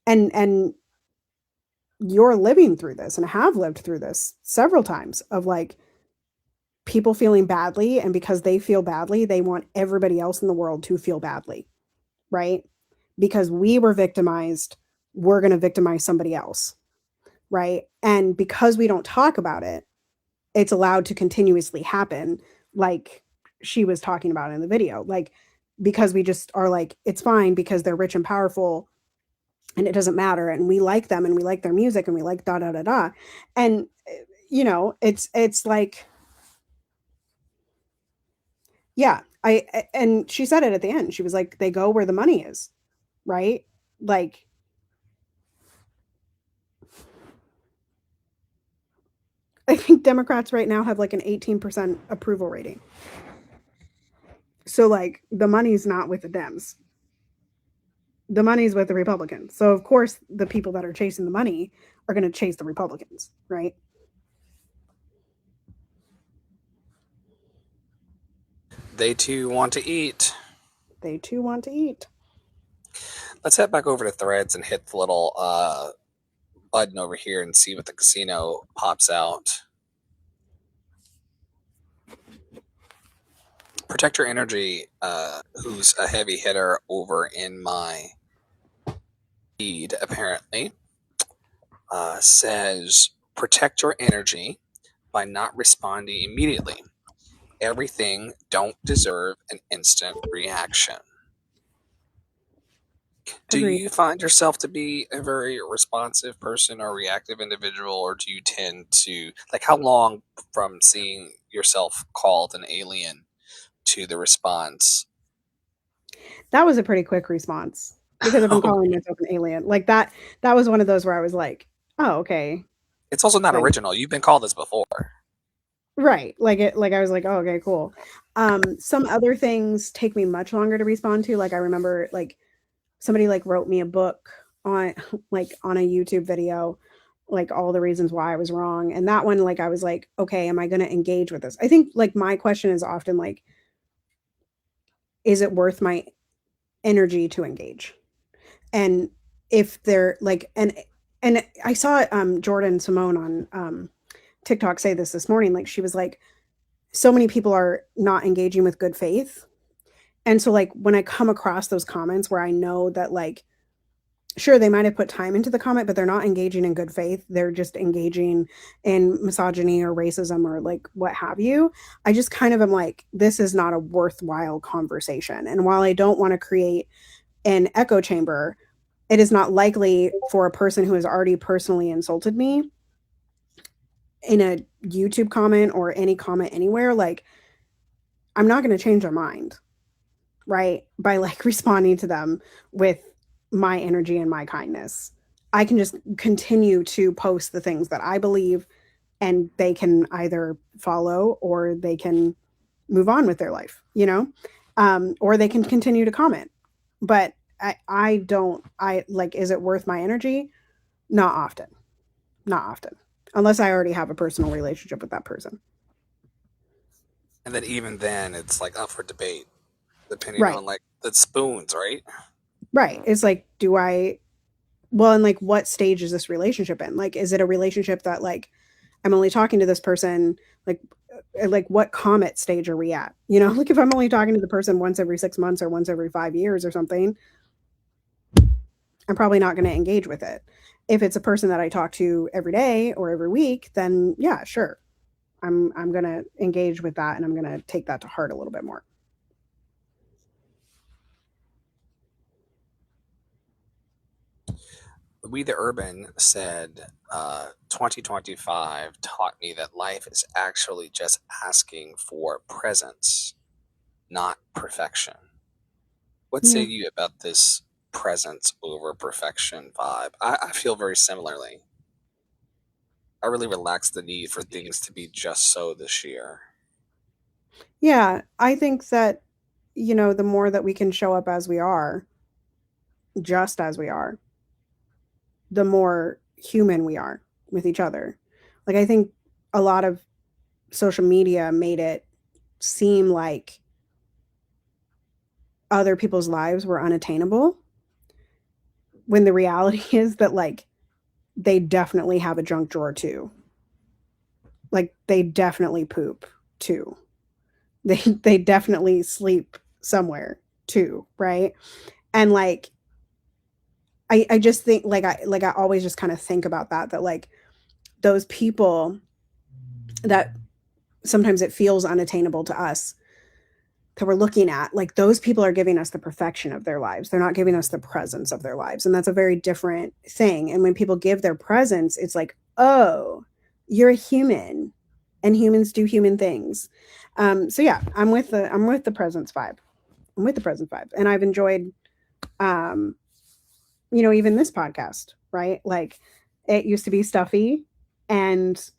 and you're living through this and have lived through this several times of like people feeling badly, and because they feel badly they want everybody else in the world to feel badly, right? Because we were victimized, we're going to victimize somebody else, right? And because we don't talk about it, it's allowed to continuously happen, like she was talking about in the video. Like, because we just are like, it's fine because they're rich and powerful, and it doesn't matter, and we like them, and we like their music, and we like da da da da. And it's like, yeah, and she said it at the end. She was like, they go where the money is, right? Like, I think Democrats right now have like an 18% approval rating. So like the money's not with the Dems. The money's with the Republicans. So of course the people that are chasing the money are going to chase the Republicans, right? They too want to eat. They too want to eat. Let's head back over to Threads and hit the little button over here and see what the casino pops out. Protect Your Energy, who's a heavy hitter over in my feed, apparently, says protect your energy by not responding immediately. Everything don't deserve an instant reaction. Do Agreed. you find yourself to be a very responsive person or reactive individual, or do you tend to, like, how long from seeing yourself called an alien to the response? That was a pretty quick response because I've been calling Okay. myself an alien. Like that was one of those where I was like, "Oh, okay." It's also not Like, original. You've been called this before. right. Like I was like, "Oh, okay, cool." Some other things take me much longer to respond to. Like I remember like somebody like wrote me a book on like on a YouTube video, like all the reasons why I was wrong. And that one, like I was like, okay, am I going to engage with this? I think like my question is often like, is it worth my energy to engage? And if they're like, and I saw Jordan Simone on TikTok say this morning. Like she was like, so many people are not engaging with good faith. And so like when I come across those comments where I know that like, sure, they might have put time into the comment, but they're not engaging in good faith. They're just engaging in misogyny or racism or like what have you. I just kind of am like, this is not a worthwhile conversation. And while I don't want to create an echo chamber, it is not likely for a person who has already personally insulted me in a YouTube comment or any comment anywhere, like, I'm not going to change their mind, right? By like responding to them with my energy and my kindness. I can just continue to post the things that I believe, and they can either follow or they can move on with their life, or they can continue to comment. But I don't, I like, is it worth my energy? Not often. Not often. Unless I already have a personal relationship with that person. And then even then, it's like up for debate, depending Right. on like the spoons, right? Right. It's like, and like, what stage is this relationship in? Like, is it a relationship that like I'm only talking to this person, like what comet stage are we at? Like if I'm only talking to the person once every 6 months or once every 5 years or something, I'm probably not going to engage with it. If it's a person that I talk to every day or every week, then yeah, sure. I'm going to engage with that, and I'm going to take that to heart a little bit more. We the Urban said 2025 taught me that life is actually just asking for presence, not perfection. What say Yeah. you about this presence over perfection vibe? I feel very similarly. I really relaxed the need for things to be just so this year. Yeah, I think that the more that we can show up as we are, just as we are, the more human we are with each other. Like I think a lot of social media made it seem like other people's lives were unattainable, when the reality is that like they definitely have a junk drawer too. Like they definitely poop too. They definitely sleep somewhere too, right? And like I just think like I always just kind of think about that like those people that sometimes it feels unattainable to us, that we're looking at, like those people are giving us the perfection of their lives. They're not giving us the presence of their lives. And that's a very different thing. And when people give their presence, it's like, oh, you're a human and humans do human things. So yeah, I'm with the presence vibe. I'm with the presence vibe. And I've enjoyed um, even this podcast, right? Like it used to be stuffy and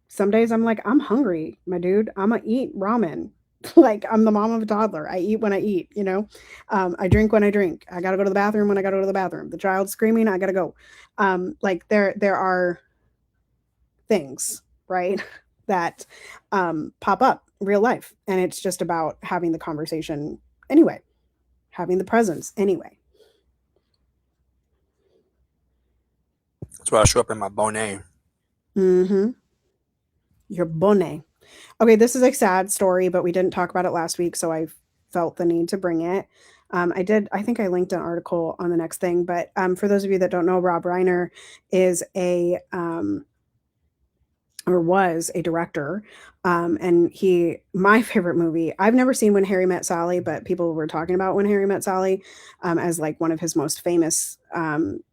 some days I'm like, I'm hungry, my dude. I'm gonna eat ramen. Like I'm the mom of a toddler. I eat when I eat. I drink when I drink. I gotta go to the bathroom when I gotta go to the bathroom. The child's screaming, I gotta go. Like there are things, right, that pop up real life. And it's just about having the conversation anyway, having the presence anyway. That's why I show up in my bonnet. Mm-hmm. Your bonnet. Okay, this is a sad story, but we didn't talk about it last week, so I felt the need to bring it. I think I linked an article on the next thing, but for those of you that don't know, Rob Reiner is or was a director. And my favorite movie, I've never seen When Harry Met Sally, but people were talking about When Harry Met Sally as like one of his most famous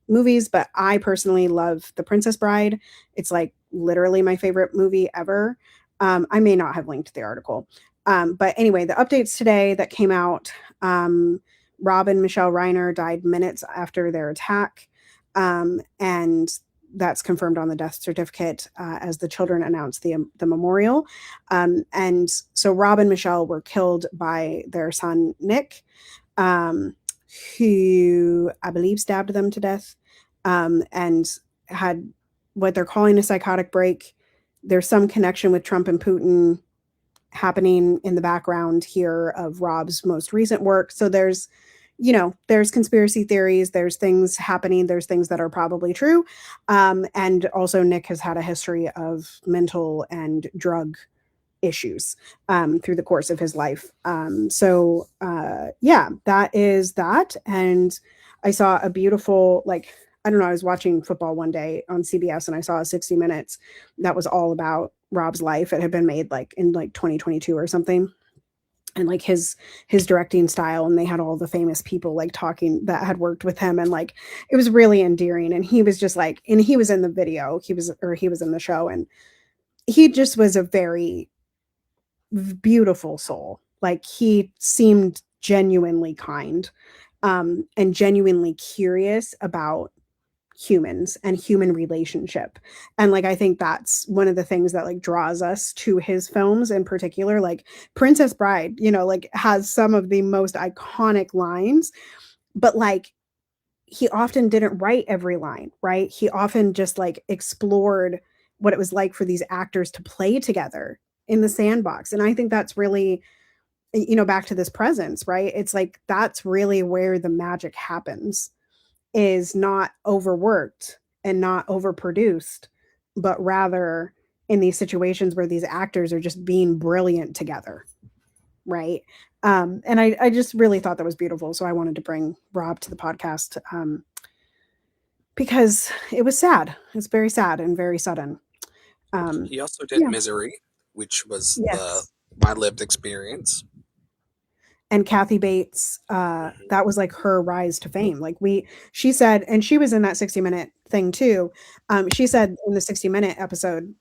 movies. But I personally love The Princess Bride. It's like literally my favorite movie ever. I may not have linked the article. But anyway, the updates today that came out, Rob and Michelle Reiner died minutes after their attack. And that's confirmed on the death certificate as the children announced the memorial. And so Rob and Michelle were killed by their son, Nick, who I believe stabbed them to death and had what they're calling a psychotic break. There's some connection with Trump and Putin happening in the background here of Rob's most recent work. So there's conspiracy theories, there's things happening, there's things that are probably true. And also Nick has had a history of mental and drug issues through the course of his life. Yeah, that is that. And I saw a beautiful, like, I don't know, I was watching football one day on CBS and I saw a 60 Minutes that was all about Rob's life. It had been made like in like 2022 or something. And like his directing style, and they had all the famous people like talking that had worked with him, and like it was really endearing. And he was just like, and he was in the video, he was in the show, and he just was a very beautiful soul. Like he seemed genuinely kind and genuinely curious about humans and human relationship. And like I think that's one of the things that like draws us to his films in particular. Like Princess Bride, like has some of the most iconic lines, but like he often didn't write every line, right? He often just like explored what it was like for these actors to play together in the sandbox. And I think that's really, back to this presence, right? It's like that's really where the magic happens, is not overworked and not overproduced, but rather in these situations where these actors are just being brilliant together, right? And I just really thought that was beautiful. So I wanted to bring Rob to the podcast because it was sad. It's very sad and very sudden. He also did Yeah. Misery, which was Yes. my lived experience. And Kathy Bates, that was like her rise to fame. Like she said, and she was in that 60 Minute thing too. She said in the 60 Minute episode,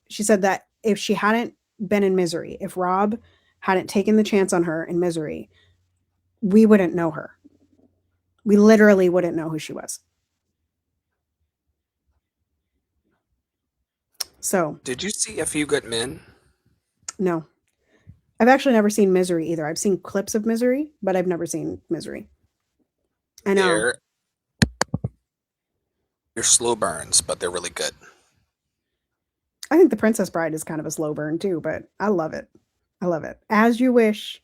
she said that if she hadn't been in Misery, if Rob hadn't taken the chance on her in Misery, we wouldn't know her. We literally wouldn't know who she was. So, Did you see A Few Good Men? no. I've actually never seen Misery either. I've seen clips of Misery, but I've never seen Misery. I know. They're slow burns, but they're really good. I think The Princess Bride is kind of a slow burn too, but I love it. I love it. As You Wish.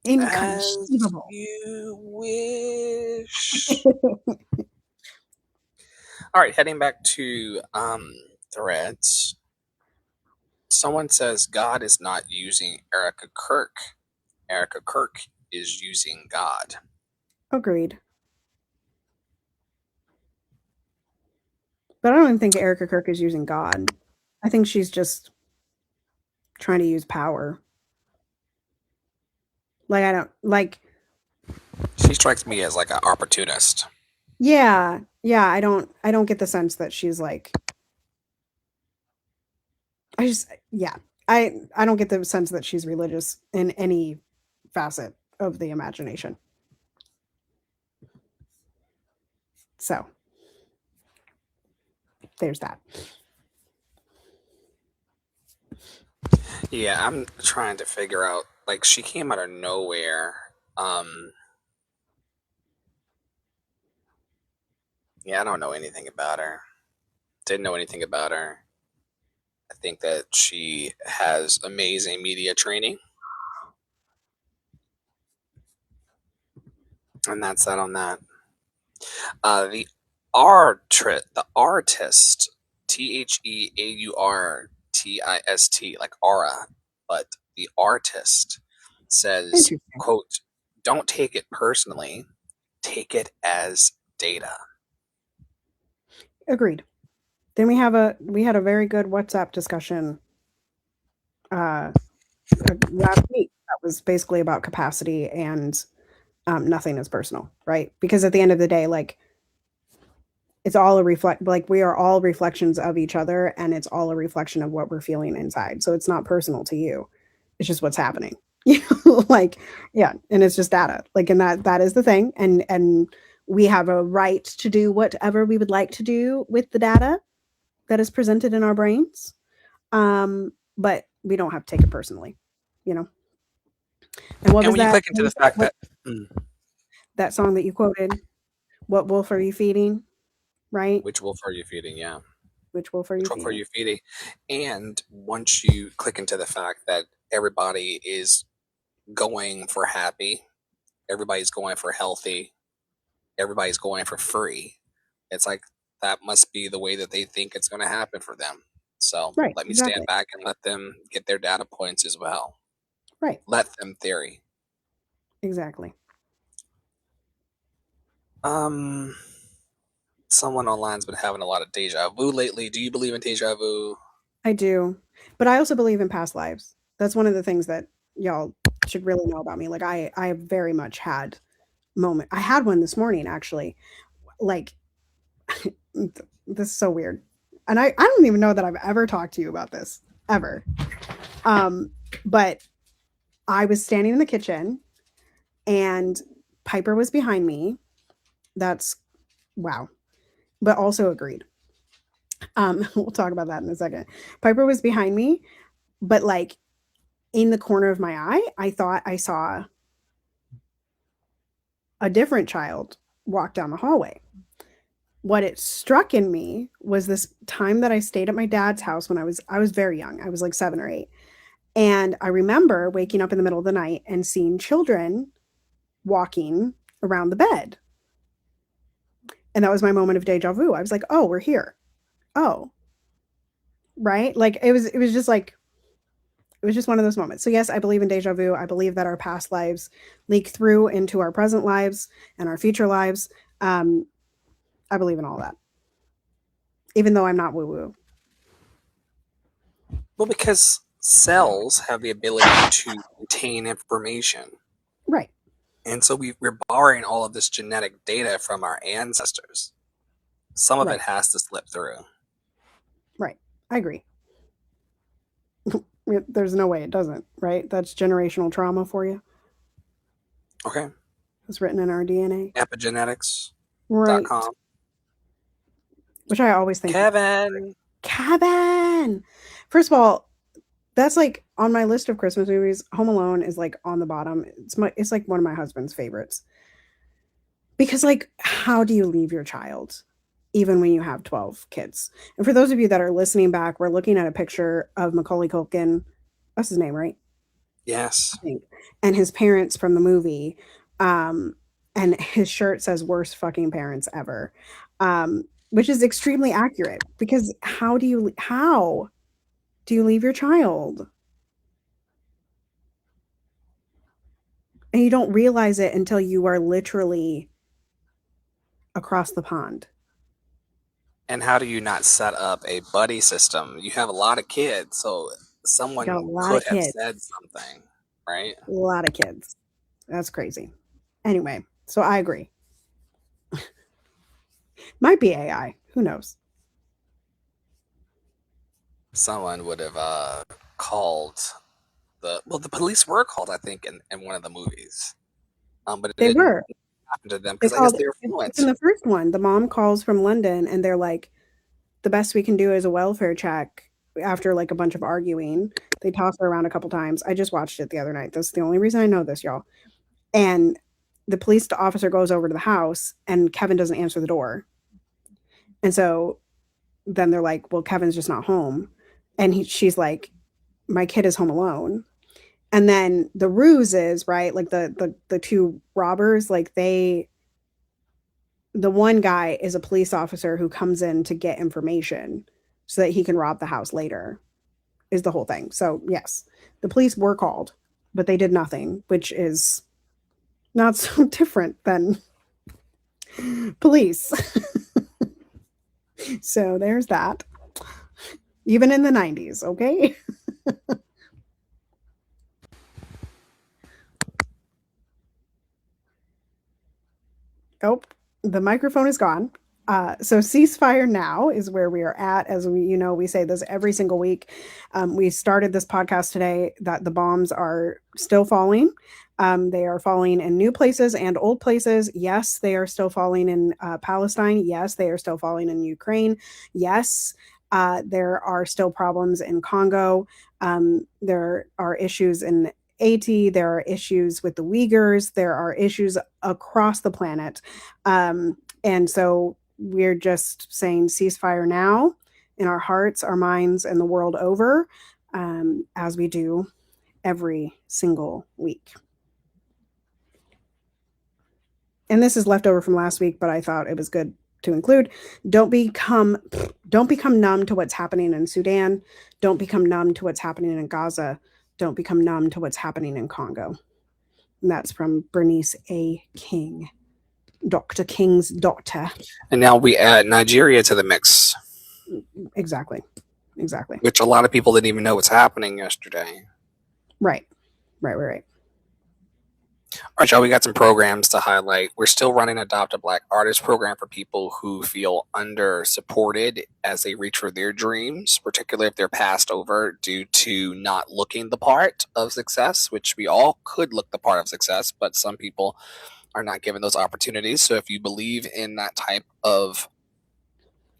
As Inconceivable. you wish. All right, heading back to threads. Someone says God is not using Erica Kirk. Erica Kirk is using God. Agreed. But I don't even think Erica Kirk is using God. I think she's just trying to use power. Like, I don't like. She strikes me as like an opportunist. Yeah, yeah. I don't get the sense that she's like. I just, yeah. I don't get the sense that she's religious in any facet of the imagination. So there's that. Yeah, I'm trying to figure out. Like, she came out of nowhere. Um, yeah, I don't know anything about her. Didn't know anything about her. I think that she has amazing media training, and that's that on that. The the artist, TheAurtist, like aura, but the artist says, Interesting. "quote Don't take it personally. Take it as data." Agreed. Then we had a very good WhatsApp discussion uh last week that was basically about capacity and nothing is personal, right? Because at the end of the day, like it's all a reflect like we are all reflections of each other and it's all a reflection of what we're feeling inside. So it's not personal to you. It's just what's happening. Like yeah, and it's just data. Like and that is the thing and we have a right to do whatever we would like to do with the data that is presented in our brains. But we don't have to take it personally, you know. And what And was when you that click into the fact what that, mm, that song that you quoted? What wolf are you feeding? Right? which wolf are you feeding? Yeah. Which wolf are you Which wolf are feeding? you feeding? And once you click into the fact that everybody is going for happy, everybody's going for healthy, everybody's going for free, it's like that must be the way that they think it's going to happen for them. So Right, let me stand exactly. back and let them get their data points as well. Right, Let them theory. exactly. Um, Someone online's been having a lot of deja vu lately. Do you believe in deja vu? I do. But I also believe in past lives. That's one of the things that y'all should really know about me. Like I very much had moment. I had one this morning actually. Like this is so weird. And I don't even know that I've ever talked to you about this ever. Um but I was standing in the kitchen and Piper was behind me. That's wow. But also agreed. We'll talk about that in a second. Piper was behind me, but like in the corner of my eye, I thought I saw a different child walk down the hallway. What it struck in me was this time that I stayed at my dad's house when I was very young. I was like 7 or 8. And I remember waking up in the middle of the night and seeing children walking around the bed. And that was my moment of deja vu. I was like, "Oh, we're here." Oh, right? Like it was just like it was just one of those moments. So yes, I believe in deja vu. I believe that our past lives leak through into our present lives and our future lives. Um, I believe in all that, even though I'm not woo woo. Well, because cells have the ability to contain information. Right, And so we're borrowing all of this genetic data from our ancestors. Some of it right, has to slip through. right. I agree. There's no way it doesn't. Right? That's generational trauma for you. Okay. It's written in our DNA. Right. Epigenetics.com. Which I always think that Kevin. Kevin. First of all, that's like on my list of Christmas movies. Home Alone is like on the bottom. It's like one of my husband's favorites. Because, like, how do you leave your child even when you have 12 kids? And for those of you that are listening back, we're looking at a picture of Macaulay Culkin. That's his name, right? Yes. I think. And his parents from the movie. Um, and his shirt says worst fucking parents ever. Which is extremely accurate because how do you leave your child? And you don't realize it until you are literally across the pond. And how do you not set up a buddy system? You have a lot of kids, so You got a someone lot of could have kids. said something, right? A lot of kids. That's crazy. Anyway, so I agree. Might be AI. Who knows? Someone would have called the police were called, I think, in one of the movies. But it They didn't were. happen to them They because I guess called they're it's in fluent. the first one. The mom calls from London and they're like, the best we can do is a welfare check after like a bunch of arguing. They toss her around a couple times. I just watched it the other night. That's the only reason I know this, y'all. And the police officer goes over to the house and Kevin doesn't answer the door. And so then they're like, well, Kevin's just not home. And she's like, my kid is home alone. And then the ruse is, right, like the two robbers, like the one guy is a police officer who comes in to get information so that he can rob the house later, is the whole thing. So yes, the police were called, but they did nothing, which is not so different than police. So there's that. Even in the 90s, okay? Oh, the microphone is gone. So ceasefire now is where we are at. As we say this every single week. We started this podcast today that the bombs are still falling. They are falling in new places and old places. Yes, they are still falling in Palestine. Yes, they are still falling in Ukraine. Yes, there are still problems in Congo. There are issues in Haiti. There are issues with the Uyghurs. There are issues across the planet. And so we're just saying ceasefire now in our hearts, our minds, and the world over, as we do every single week. And this is leftover from last week, but I thought it was good to include. Don't become numb to what's happening in Sudan. Don't become numb to what's happening in Gaza. Don't become numb to what's happening in Congo. And that's from Bernice A. King, Dr. King's daughter. And now we add Nigeria to the mix. Exactly. Which a lot of people didn't even know was happening yesterday. Right. All right, y'all, we got some programs to highlight. We're still running Adopt a Black Artist program for people who feel under supported as they reach for their dreams, particularly if they're passed over due to not looking the part of success, which we all could look the part of success, but some people are not given those opportunities. So if you believe in that type of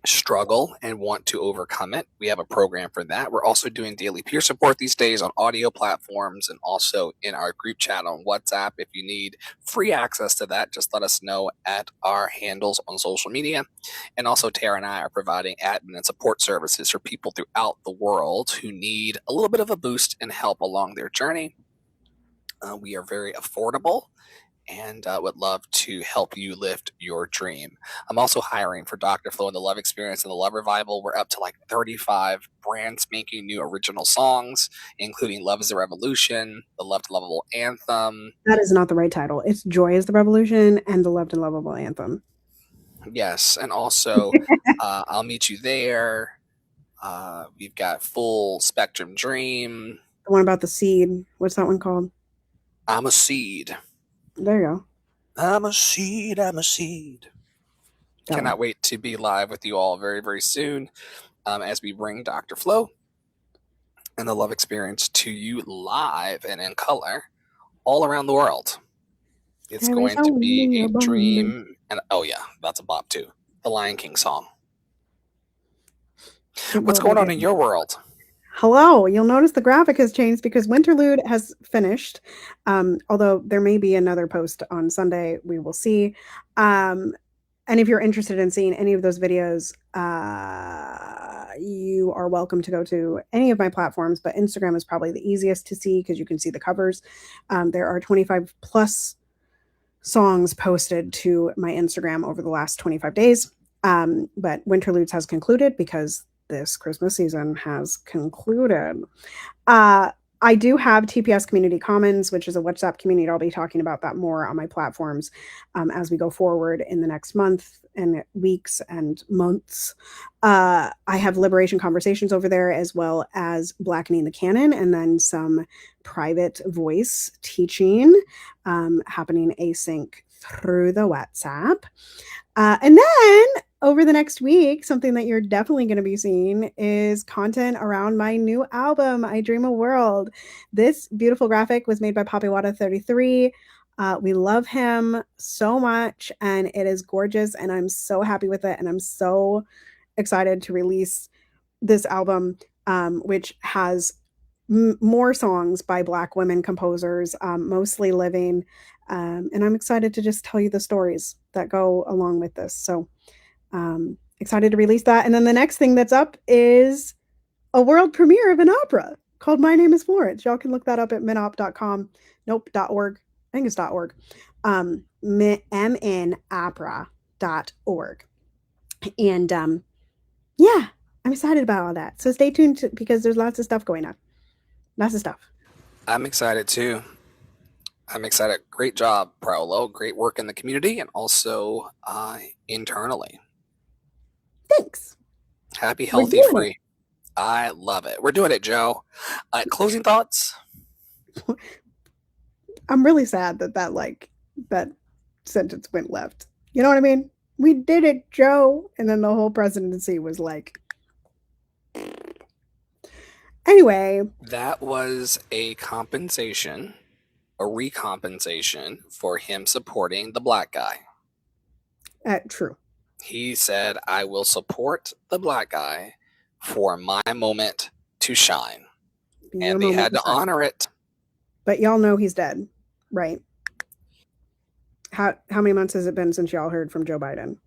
struggle and want to overcome it, we have a program for that. We're also doing daily peer support these days on audio platforms and also in our group chat on WhatsApp. If you need free access to that, just let us know at our handles on social media. And also Tara and I are providing admin and support services for people throughout the world who need a little bit of a boost and help along their journey. We are very affordable and would love to help you lift your dream. I'm also hiring for Dr. Flo and the Love Experience and the Love Revival. We're up to like 35 brand spanking new original songs, including Love is the Revolution, the Loved and Lovable Anthem. That is not the right title. It's Joy is the Revolution and the Loved and Lovable Anthem. Yes, and also I'll Meet You There. We've got Full Spectrum Dream. The one about the seed. What's that one called? I'm a Seed. There you go. I'm a seed. Cannot wait to be live with you all very, very soon as we bring Dr. Flo and the Love Experience to you live and in color all around the world. It's going to be a dream. And oh yeah, that's a bop too. The Lion King song. What's going on in your world? Hello. You'll notice the graphic has changed because Winterlude has finished. Although there may be another post on Sunday. We will see. And if you're interested in seeing any of those videos, you are welcome to go to any of my platforms, but Instagram is probably the easiest to see because you can see the covers. There are 25 plus songs posted to my Instagram over the last 25 days. But Winterludes has concluded because this Christmas season has concluded. I do have TPS Community Commons, which is a WhatsApp community. I'll be talking about that more on my platforms as we go forward in the next month and weeks and months. I have liberation conversations over there, as well as blackening the canon, and then some private voice teaching happening async through the WhatsApp. And then over the next week, something that you're definitely going to be seeing is content around my new album, I Dream a World. This beautiful graphic was made by Poppywada33. We love him so much, and it is gorgeous, and I'm so happy with it, and I'm so excited to release this album, which has more songs by Black women composers, mostly living. And I'm excited to just tell you the stories that go along with this. So excited to release that. And then the next thing that's up is a world premiere of an opera called My Name is Florence. Y'all can look that up at minop.com. Nope, .org. I think it's .org. mnopera.org. And yeah, I'm excited about all that. So stay tuned because there's lots of stuff going on. Lots of stuff. I'm excited too. I'm excited. Great job, Paolo. Great work in the community and also internally. Thanks. Happy, healthy, free. I love it. We're doing it, Joe. Closing thoughts? I'm really sad that sentence went left. You know what I mean? We did it, Joe. And then the whole presidency was like, anyway. That was a compensation, a recompensation for him supporting the Black guy. True. He said, I will support the Black guy for my moment to shine. And they had to honor it. But y'all know he's dead, right? How many months has it been since y'all heard from Joe Biden?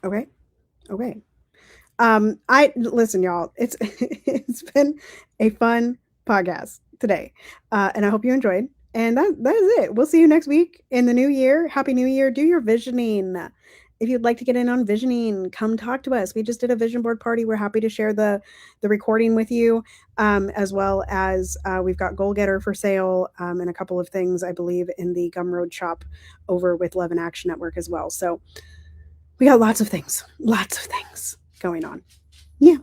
Okay. Listen, y'all. It's been a fun podcast today, and I hope you enjoyed. And that is it. We'll see you next week in the new year. Happy New Year. Do your visioning. If you'd like to get in on visioning, come talk to us. We just did a vision board party. We're happy to share the recording with you, as well as we've got Goal Getter for sale and a couple of things, I believe, in the Gumroad shop over with Love and Action Network as well. So we got lots of things going on. Yeah.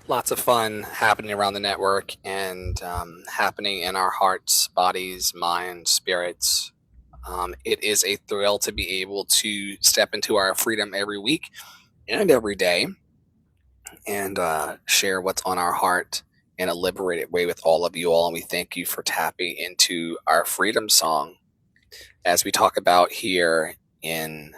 Lots of fun happening around the network and happening in our hearts, bodies, minds, spirits. It is a thrill to be able to step into our freedom every week and every day and share what's on our heart in a liberated way with all of you all. And we thank you for tapping into our freedom song. As we talk about here in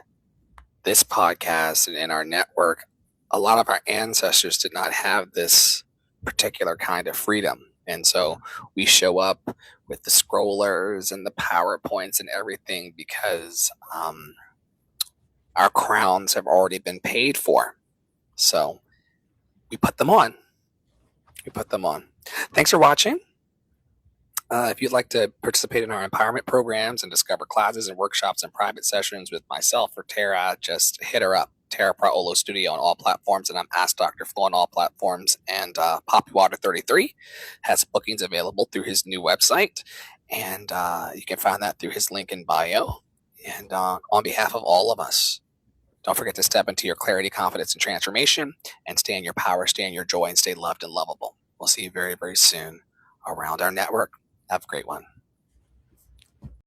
this podcast and in our network, a lot of our ancestors did not have this particular kind of freedom. And so we show up with the scrollers and the PowerPoints and everything because our crowns have already been paid for. So we put them on. Thanks for watching. If you'd like to participate in our empowerment programs and discover classes and workshops and private sessions with myself or Tara, just hit her up. Tara Praolo Studio on all platforms, and I'm Ask Dr. Flo on all platforms. And Poppywater33 has bookings available through his new website, and you can find that through his link in bio. And on behalf of all of us, don't forget to step into your clarity, confidence, and transformation, and stay in your power, stay in your joy, and stay loved and lovable. We'll see you very, very soon around our network. Have a great one.